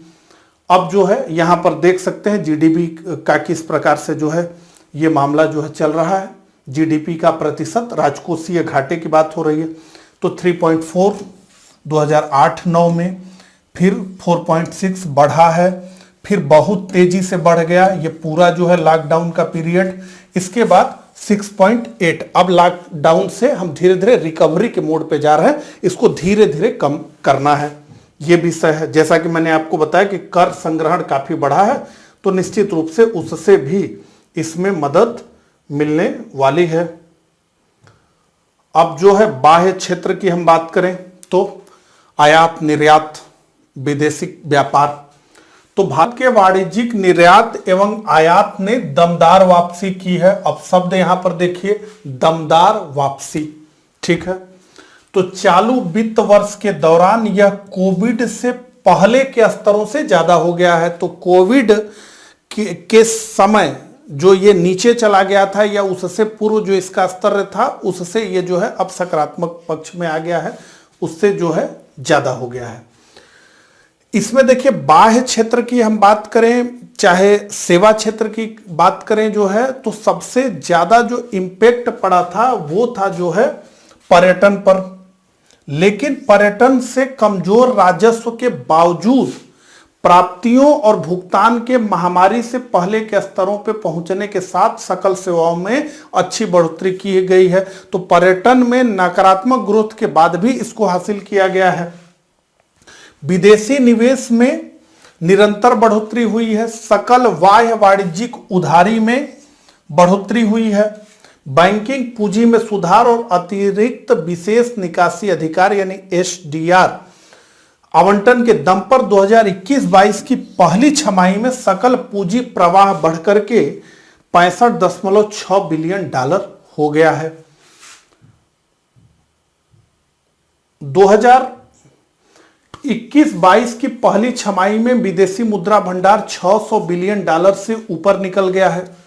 अब जो है यहां पर देख सकते हैं जीडीपी का किस प्रकार से जो है ये मामला जो है चल रहा है। जीडीपी का प्रतिशत, राजकोषीय घाटे की बात हो रही है, तो 3.4 2008-9 में, फिर 4.6 बढ़ा है, फिर बहुत तेजी से बढ़ गया ये पूरा जो है लॉकडाउन का पीरियड। इसके बाद 6.8, अब लॉकडाउन से हम धीरे धीरे रिकवरी के मोड पे जा रहे हैं, इसको धीरे धीरे कम करना है, ये विषय है। जैसा कि मैंने आपको बताया कि कर संग्रहण काफी बढ़ा है, तो निश्चित रूप से उससे भी इसमें मदद मिलने वाली है। अब जो है बाह्य क्षेत्र की हम बात करें तो आयात निर्यात विदेशी व्यापार, तो भारत के वाणिज्यिक निर्यात एवं आयात ने दमदार वापसी की है। अब शब्द यहां पर देखिए, दमदार वापसी। ठीक है, तो चालू वित्त वर्ष के दौरान यह कोविड से पहले के स्तरों से ज्यादा हो गया है। तो कोविड के समय जो ये नीचे चला गया था या उससे पूर्व जो इसका स्तर था, उससे ये जो है अब सकारात्मक पक्ष में आ गया है, उससे जो है ज्यादा हो गया है। इसमें देखिए बाह्य क्षेत्र की हम बात करें चाहे सेवा क्षेत्र की बात करें जो है, तो सबसे ज्यादा जो इम्पैक्ट पड़ा था वो था जो है पर्यटन पर। लेकिन पर्यटन से कमजोर राजस्व के बावजूद प्राप्तियों और भुगतान के महामारी से पहले के स्तरों पर पहुंचने के साथ सकल सेवाओं में अच्छी बढ़ोतरी की गई है। तो पर्यटन में नकारात्मक ग्रोथ के बाद भी इसको हासिल किया गया है। विदेशी निवेश में निरंतर बढ़ोतरी हुई है। सकल बाह्य वाणिज्यिक उधारी में बढ़ोतरी हुई है। बैंकिंग पूंजी में सुधार और अतिरिक्त विशेष निकासी अधिकार यानी एसडीआर आवंटन के दम पर 2021-22 की पहली छमाही में सकल पूंजी प्रवाह बढ़कर के $65.6 बिलियन हो गया है। 2021-22 की पहली छमाही में विदेशी मुद्रा भंडार $600 बिलियन से ऊपर निकल गया है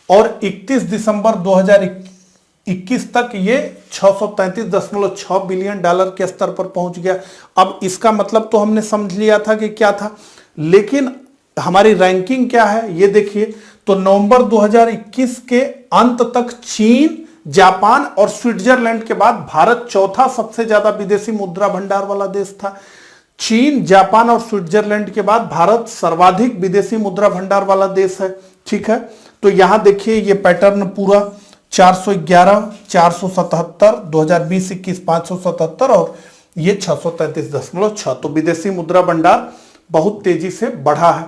और 31 दिसंबर 2021 तक ये $633.6 बिलियन के स्तर पर पहुंच गया। अब इसका मतलब तो हमने समझ लिया था कि क्या था, लेकिन हमारी रैंकिंग क्या है ये देखिए। तो नवंबर 2021 के अंत तक चीन, जापान और स्विट्जरलैंड के बाद भारत चौथा सबसे ज्यादा विदेशी मुद्रा भंडार वाला देश था। चीन, जापान और स्विट्जरलैंड के बाद भारत सर्वाधिक विदेशी मुद्रा भंडार वाला देश है। ठीक है, तो यहां देखिए ये पैटर्न पूरा 411, 477, 2020-21 577 और ये 633.6। तो विदेशी मुद्रा भंडार बहुत तेजी से बढ़ा है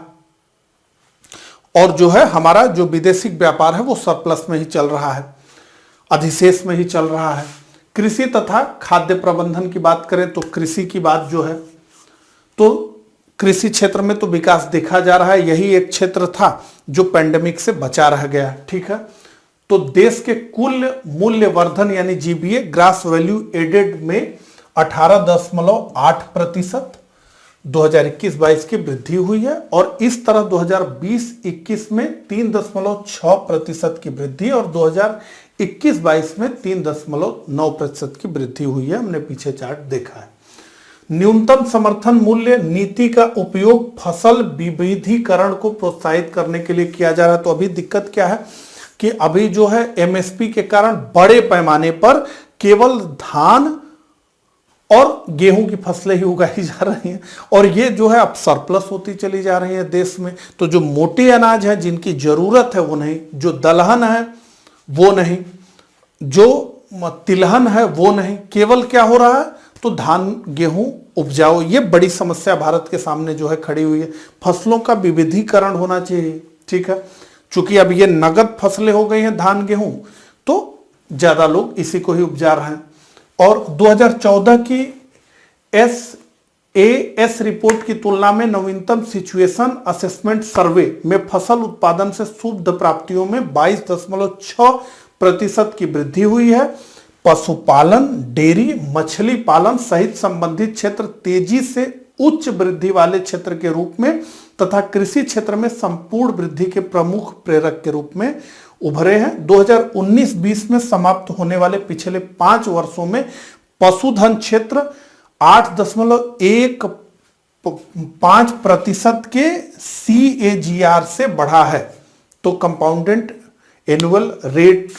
और जो है हमारा जो विदेशी व्यापार है वो सरप्लस में ही चल रहा है, अधिशेष में ही चल रहा है। कृषि तथा खाद्य प्रबंधन की बात करें तो कृषि की बात जो है, तो कृषि क्षेत्र में तो विकास देखा जा रहा है। यही एक क्षेत्र था जो पैंडेमिक से बचा रह गया, ठीक है। तो देश के कुल मूल्य वर्धन यानी जीबीए, ग्रास वैल्यू एडेड में 18.8% 2021-22 की वृद्धि हुई है और इस तरह 2020-21 में 3.6% की वृद्धि और 2021-22 में 3.9% की वृद्धि हुई है। हमने पीछे चार्ट देखा है। न्यूनतम समर्थन मूल्य नीति का उपयोग फसल विविधीकरण को प्रोत्साहित करने के लिए किया जा रहा है। तो अभी दिक्कत क्या है कि अभी जो है एमएसपी के कारण बड़े पैमाने पर केवल धान और गेहूं की फसलें ही उगाई जा रही हैं और ये जो है अब सरप्लस होती चली जा रही है देश में। तो जो मोटे अनाज है जिनकी जरूरत है वो नहीं, जो दलहन है वो नहीं, जो तिलहन है वो नहीं, केवल क्या हो रहा है तो धान गेहूं उपजाओ। ये बड़ी समस्या भारत के सामने जो है खड़ी हुई है। फसलों का विविधीकरण होना चाहिए, ठीक है। चूंकि अब ये नगद फसलें हो गई हैं धान गेहूं, तो ज्यादा लोग इसी को ही उपजा रहे हैं। और 2014 की एसएएस रिपोर्ट की तुलना में नवीनतम सिचुएशन असेसमेंट सर्वे में फसल उत्पादन से शुद्ध प्राप्तियों में 22.6% की वृद्धि हुई है। पशुपालन, डेयरी, मछली पालन सहित संबंधित क्षेत्र तेजी से उच्च वृद्धि वाले क्षेत्र के रूप में तथा कृषि क्षेत्र में संपूर्ण वृद्धि के प्रमुख प्रेरक के रूप में उभरे हैं। 2019-20 में समाप्त होने वाले पिछले 5 वर्षों में पशुधन क्षेत्र 8.15% के CAGR से बढ़ा है। तो कंपाउंडेड एनुअल रेट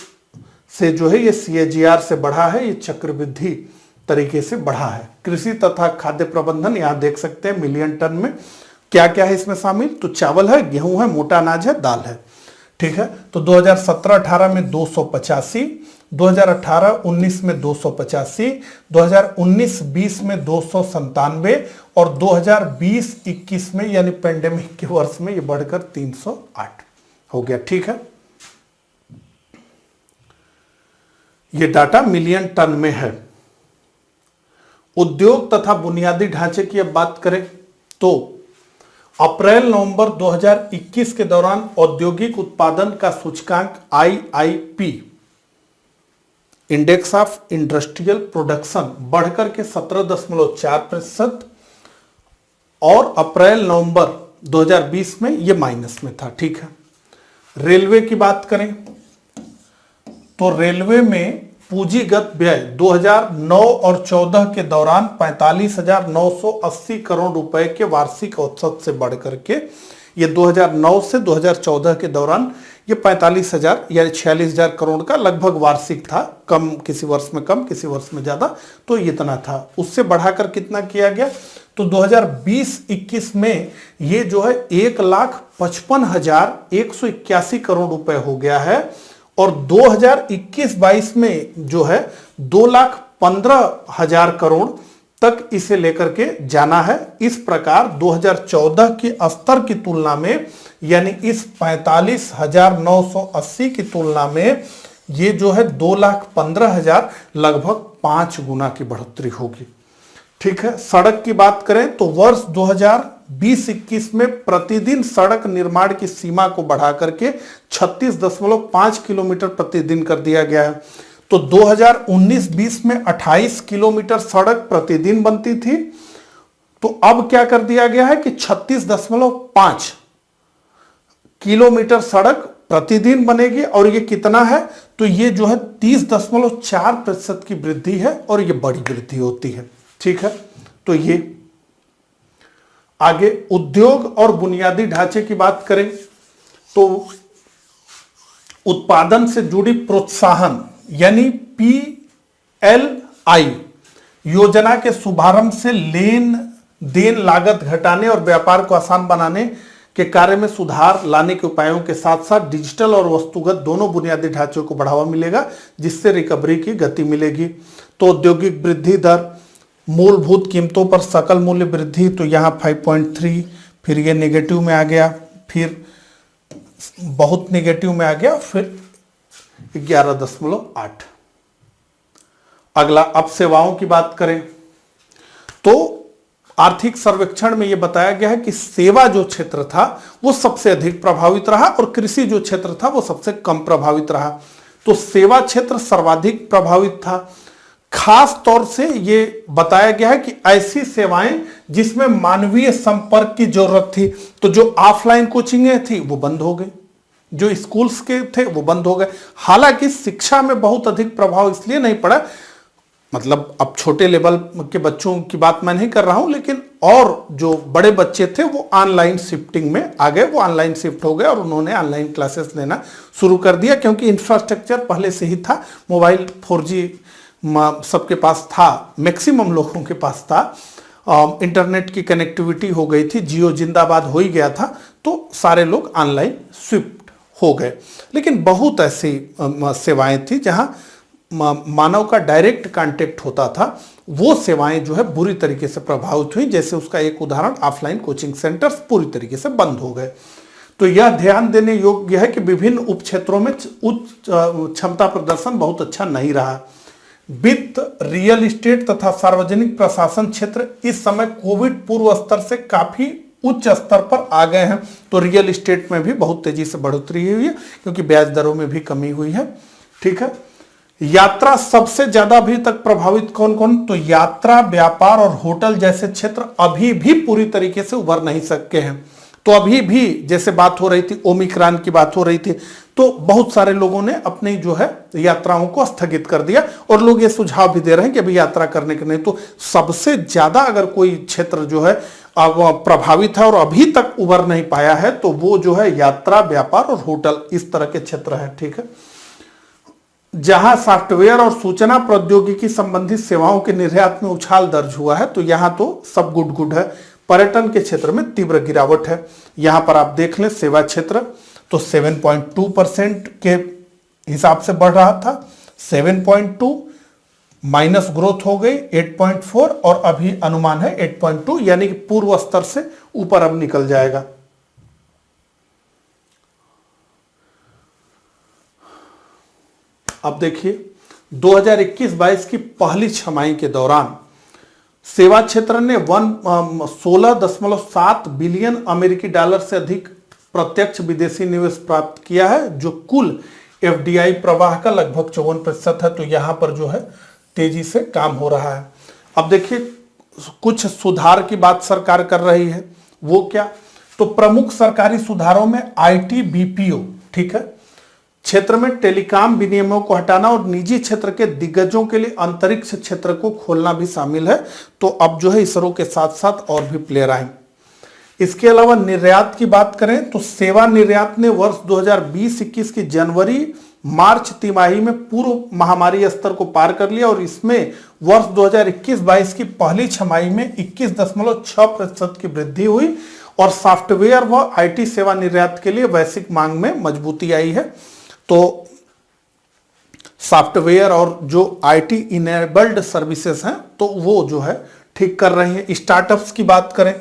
से जो है ये CAGR से बढ़ा है, ये चक्रवृद्धि तरीके से बढ़ा है। कृषि तथा खाद्य प्रबंधन यहां देख सकते हैं मिलियन टन में क्या क्या है इसमें शामिल। तो चावल है, गेहूं है, मोटा अनाज है, दाल है, ठीक है। तो 2017-18 में 285, 2018-19 में 285, 2019-20 में 297 और 2020-21 में यानी पेंडेमिक के वर्ष में ये बढ़कर 308 हो गया, ठीक है। ये डाटा मिलियन टन में है। उद्योग तथा बुनियादी ढांचे की अब बात करें तो अप्रैल-नवंबर 2021 के दौरान औद्योगिक उत्पादन का सूचकांक IIP index of industrial production बढ़कर के 17.4% और अप्रैल-नवंबर 2020 में यह माइनस में था, ठीक है। रेलवे की बात करें तो रेलवे में पूंजीगत व्यय 2009 और 14 के दौरान 45,980 करोड़ रुपए के वार्षिक औसत से बढ़कर के ये 2009 से 2014 के दौरान ये 45,000 यानी 46,000 करोड़ का लगभग वार्षिक था। कम किसी वर्ष में कम, किसी वर्ष में ज्यादा, तो इतना था। उससे बढ़ाकर कितना किया गया तो 2020-21 में ये जो है 1,55,181 करोड़ रुपए हो गया है और 2021-22 में जो है 2,15,000 करोड़ तक इसे लेकर के जाना है। इस प्रकार 2014 के स्तर की तुलना में यानी इस 45,980 की तुलना में ये जो है 2,15,000 लगभग 5 गुना की बढ़ोतरी होगी, ठीक है। सड़क की बात करें तो वर्ष 2020-21 में प्रतिदिन सड़क निर्माण की सीमा को बढ़ा करके 36.5 किलोमीटर प्रतिदिन कर दिया गया है। तो 2019-20 में 28 किलोमीटर सड़क प्रतिदिन बनती थी, तो अब क्या कर दिया गया है कि 36.5 किलोमीटर सड़क प्रतिदिन बनेगी और ये कितना है तो ये जो है 30.4% की वृद्धि है और ये बड़ी वृद्धि होती है, ठीक है। तो ये आगे उद्योग और बुनियादी ढांचे की बात करें तो उत्पादन से जुड़ी प्रोत्साहन यानी PLI योजना के शुभारंभ से लेन देन लागत घटाने और व्यापार को आसान बनाने के कार्य में सुधार लाने के उपायों के साथ साथ डिजिटल और वस्तुगत दोनों बुनियादी ढांचों को बढ़ावा मिलेगा, जिससे रिकवरी की गति मिलेगी। तो औद्योगिक वृद्धि दर, मूलभूत कीमतों पर सकल मूल्य वृद्धि, तो यहाँ 5.3, फिर ये नेगेटिव में आ गया, फिर बहुत नेगेटिव में आ गया, फिर 11.8। अगला, अब सेवाओं की बात करें तो आर्थिक सर्वेक्षण में यह बताया गया है कि सेवा जो क्षेत्र था वो सबसे अधिक प्रभावित रहा और कृषि जो क्षेत्र था वो सबसे कम प्रभावित रहा। तो सेवा क्षेत्र सर्वाधिक प्रभावित था। खास तौर से ये बताया गया है कि ऐसी सेवाएं जिसमें मानवीय संपर्क की जरूरत थी, तो जो ऑफलाइन कोचिंगें थी वो बंद हो गई, जो स्कूल्स के थे वो बंद हो गए। हालांकि शिक्षा में बहुत अधिक प्रभाव इसलिए नहीं पड़ा, मतलब अब छोटे लेवल के बच्चों की बात मैं नहीं कर रहा हूं, लेकिन और जो बड़े बच्चे थे वो ऑनलाइन शिफ्टिंग में आ गए, वो ऑनलाइन शिफ्ट हो गए और उन्होंने ऑनलाइन क्लासेस लेना शुरू कर दिया, क्योंकि इंफ्रास्ट्रक्चर पहले से ही था। मोबाइल 4G सबके पास था, मैक्सिमम लोगों के पास था, इंटरनेट की कनेक्टिविटी हो गई थी, जियो जिंदाबाद हो ही गया था, तो सारे लोग ऑनलाइन शिफ्ट हो गए। लेकिन बहुत ऐसी सेवाएं थी जहां मानव का डायरेक्ट कांटेक्ट होता था, वो सेवाएं जो है बुरी तरीके से प्रभावित हुई। जैसे उसका एक उदाहरण, ऑफलाइन कोचिंग सेंटर्स पूरी तरीके से बंद हो गए। तो यह ध्यान देने योग्य है कि विभिन्न उप क्षेत्रों में उच्च क्षमता प्रदर्शन बहुत अच्छा नहीं रहा। वित्त, रियल एस्टेट तथा सार्वजनिक प्रशासन क्षेत्र इस समय कोविड पूर्व स्तर से काफी उच्च स्तर पर आ गए हैं। तो रियल एस्टेट में भी बहुत तेजी से बढ़ोतरी हुई है, क्योंकि ब्याज दरों में भी कमी हुई है। ठीक है। यात्रा सबसे ज्यादा अभी तक प्रभावित कौन कौन? तो यात्रा, व्यापार और होटल जैसे क्षेत्र अभी भी पूरी तरीके से उभर नहीं सके हैं। तो अभी भी जैसे बात हो रही थी, ओमिक्रॉन की बात हो रही थी, तो बहुत सारे लोगों ने अपनी जो है यात्राओं को स्थगित कर दिया, और लोग ये सुझाव भी दे रहे हैं कि अभी यात्रा करने के नहीं। तो सबसे ज्यादा अगर कोई क्षेत्र जो है प्रभावित है और अभी तक उभर नहीं पाया है, तो वो जो है यात्रा, व्यापार और होटल, इस तरह के क्षेत्र है। ठीक है। जहां सॉफ्टवेयर और सूचना प्रौद्योगिकी संबंधित सेवाओं के निर्यात में उछाल दर्ज हुआ है, तो यहां तो सब गुड है। पर्यटन के क्षेत्र में तीव्र गिरावट है। यहां पर आप देख लें, सेवा क्षेत्र तो 7.2% के हिसाब से बढ़ रहा था, 7.2 माइनस ग्रोथ हो गई 8.4, और अभी अनुमान है 8.2, यानी कि पूर्व स्तर से ऊपर अब निकल जाएगा। अब देखिए 2021-22 की पहली छमाही के दौरान सेवा क्षेत्र ने 16.7 बिलियन अमेरिकी डॉलर से अधिक प्रत्यक्ष विदेशी निवेश प्राप्त किया है, जो कुल एफडीआई प्रवाह का लगभग 54% है। तो यहां पर जो है तेजी से काम हो रहा है। अब देखिए कुछ सुधार की बात सरकार कर रही है, वो क्या? तो प्रमुख सरकारी सुधारों में आईटी बीपीओ, ठीक है, क्षेत्र में टेलीकॉम विनियमों को हटाना और निजी क्षेत्र के दिग्गजों के लिए अंतरिक्ष क्षेत्र को खोलना भी शामिल है। तो अब जो है इसरो के साथ साथ और भी प्लेयर आए। इसके अलावा निर्यात की बात करें तो सेवा निर्यात ने वर्ष 2020-21 की जनवरी मार्च तिमाही में पूर्व महामारी स्तर को पार कर लिया, और इसमें वर्ष 2021-22 की पहली छमाही में 21.6% की वृद्धि हुई, और सॉफ्टवेयर व आईटी सेवा निर्यात के लिए वैश्विक मांग में मजबूती आई है। तो सॉफ्टवेयर और जो आईटी इनेबल्ड सर्विसेज हैं, तो वो जो है ठीक कर रहे हैं। स्टार्टअप्स की बात करें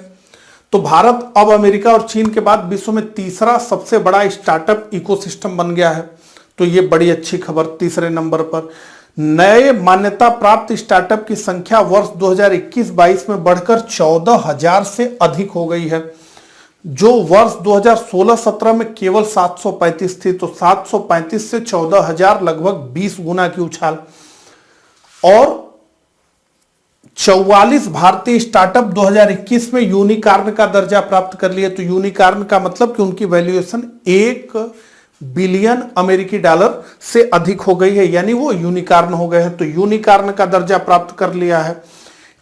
तो भारत अब अमेरिका और चीन के बाद विश्व में तीसरा सबसे बड़ा स्टार्टअप इकोसिस्टम बन गया है। तो ये बड़ी अच्छी खबर। तीसरे नंबर पर नए मान्यता प्राप्त स्टार्टअप की संख्या वर्ष 2021-22 में बढ़कर 14,000 से अधिक हो गई है, जो वर्ष 2016-17 में केवल 735 थी। तो 735 से 14,000, लगभग 20 गुना की उछाल। और 44 भारतीय स्टार्टअप 2021 में यूनिकॉर्न का दर्जा प्राप्त कर लिए। तो यूनिकॉर्न का मतलब कि उनकी वैल्यूएशन 1 बिलियन अमेरिकी डॉलर से अधिक हो गई है, यानी वो यूनिकॉर्न हो गए हैं। तो यूनिकॉर्न का दर्जा प्राप्त कर लिया है।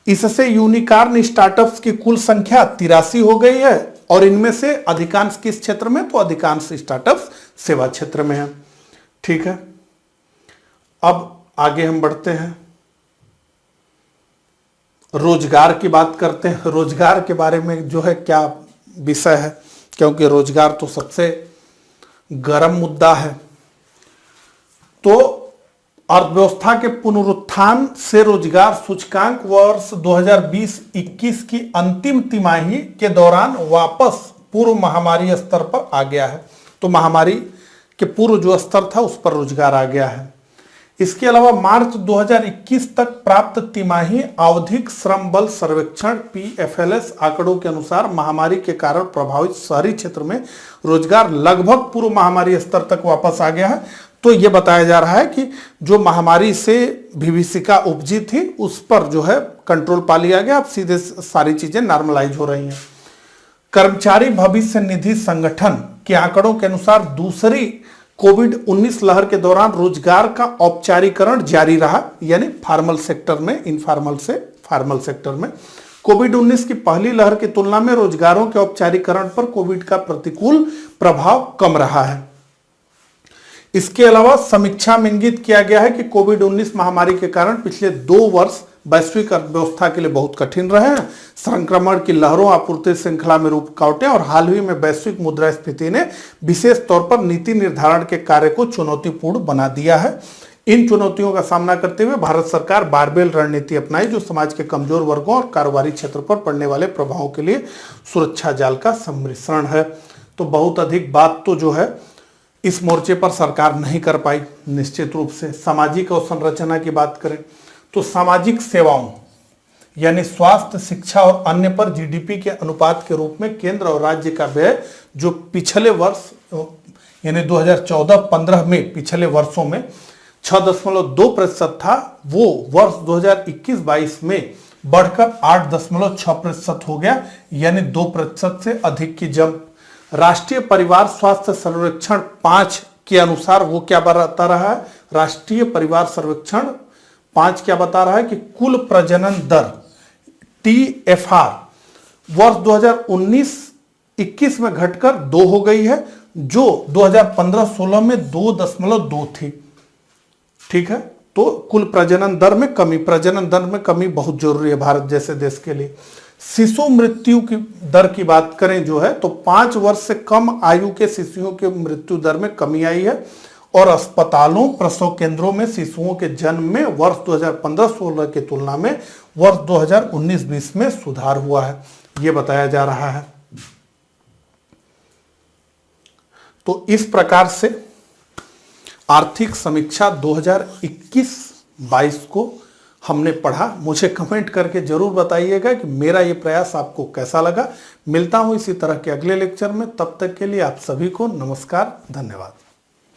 इससे यूनिकॉर्न स्टार्टअप्स की कुल संख्या 83 हो गई है, और इनमें से अधिकांश किस क्षेत्र में? तो अधिकांश स्टार्टअप्स सेवा क्षेत्र में है। ठीक है। अब आगे हम बढ़ते हैं, रोजगार की बात करते हैं। रोजगार के बारे में जो है क्या विषय है? क्योंकि रोजगार तो सबसे गर्म मुद्दा है। तो अर्थव्यवस्था के पुनरुत्थान से रोजगार सूचकांक वर्ष 2020-21 की अंतिम तिमाही के दौरान वापस पूर्व महामारी स्तर पर आ गया है। तो महामारी के पूर्व जो स्तर था उस पर रोजगार आ गया है। इसके अलावा मार्च 2021 तक प्राप्त तिमाही आवधिक श्रम बल सर्वेक्षण PFLS आंकड़ों के अनुसार महामारी के कारण प्रभावित शहरी क्षेत्र में रोजगार लगभग पूर्व महामारी स्तर तक वापस आ गया है। तो यह बताया जा रहा है कि जो महामारी से विभीषिका उपजी थी उस पर जो है कंट्रोल पा लिया गया। अब सीधे सारी चीजें नॉर्मलाइज हो रही हैं। कर्मचारी भविष्य निधि संगठन के आंकड़ों के अनुसार दूसरी कोविड-19 लहर के दौरान रोजगार का औपचारीकरण जारी रहा, यानी फॉर्मल सेक्टर में इनफॉर्मल से फॉर्मल सेक्टर में। कोविड-19 की पहली लहर की तुलना में रोजगारों के औपचारीकरण पर कोविड का प्रतिकूल प्रभाव कम रहा है। इसके अलावा समीक्षा में इंगित किया गया है कि कोविड-19 महामारी के कारण पिछले 2 वर्ष वैश्विक अर्थव्यवस्था के लिए बहुत कठिन रहे हैं। संक्रमण की लहरों, आपूर्ति श्रृंखला में रुकावटें और हाल ही में वैश्विक मुद्रास्फीति ने विशेष तौर पर नीति निर्धारण के कार्य को चुनौतीपूर्ण बना दिया है। इन चुनौतियों का सामना करते हुए भारत सरकार बारबेल रणनीति अपनाई, जो समाज के कमजोर वर्गों और कारोबारी क्षेत्र पर पड़ने वाले प्रभावों के लिए सुरक्षा जाल का सम्मिश्रण है। तो बहुत अधिक बात तो जो है इस मोर्चे पर सरकार नहीं कर पाई। निश्चित रूप से सामाजिक अवसंरचना की बात करें तो सामाजिक सेवाओं यानी स्वास्थ्य, शिक्षा और अन्य पर जीडीपी के अनुपात के रूप में केंद्र और राज्य का व्यय जो पिछले वर्ष यानी 2014-15 में पिछले वर्षों में 6.2% था, वो वर्ष 2021-22 में बढ़कर 8.6% हो गया, यानी 2% से अधिक की जंप। राष्ट्रीय परिवार स्वास्थ्य सर्वेक्षण 5 के अनुसार वो क्या बता रहा है? राष्ट्रीय परिवार सर्वेक्षण 5 क्या बता रहा है कि कुल प्रजनन दर TFR वर्ष 2019-21 में घटकर 2 हो गई है, जो 2015-16 में 2.2 थी। ठीक है, तो कुल प्रजनन दर में कमी बहुत जरूरी है भारत जैसे देश के लिए। शिशु मृत्यु की दर की बात करें जो है तो 5 वर्ष से कम आयु के शिशुओं के मृत्यु दर में कमी आई है और अस्पतालों, प्रसव केंद्रों में शिशुओं के जन्म में वर्ष 2015-16 की तुलना में वर्ष 2019-20 में सुधार हुआ है, यह बताया जा रहा है। तो इस प्रकार से आर्थिक समीक्षा 2021-22 को हमने पढ़ा। मुझे कमेंट करके जरूर बताइएगा कि मेरा ये प्रयास आपको कैसा लगा। मिलता हूं इसी तरह के अगले लेक्चर में, तब तक के लिए आप सभी को नमस्कार, धन्यवाद।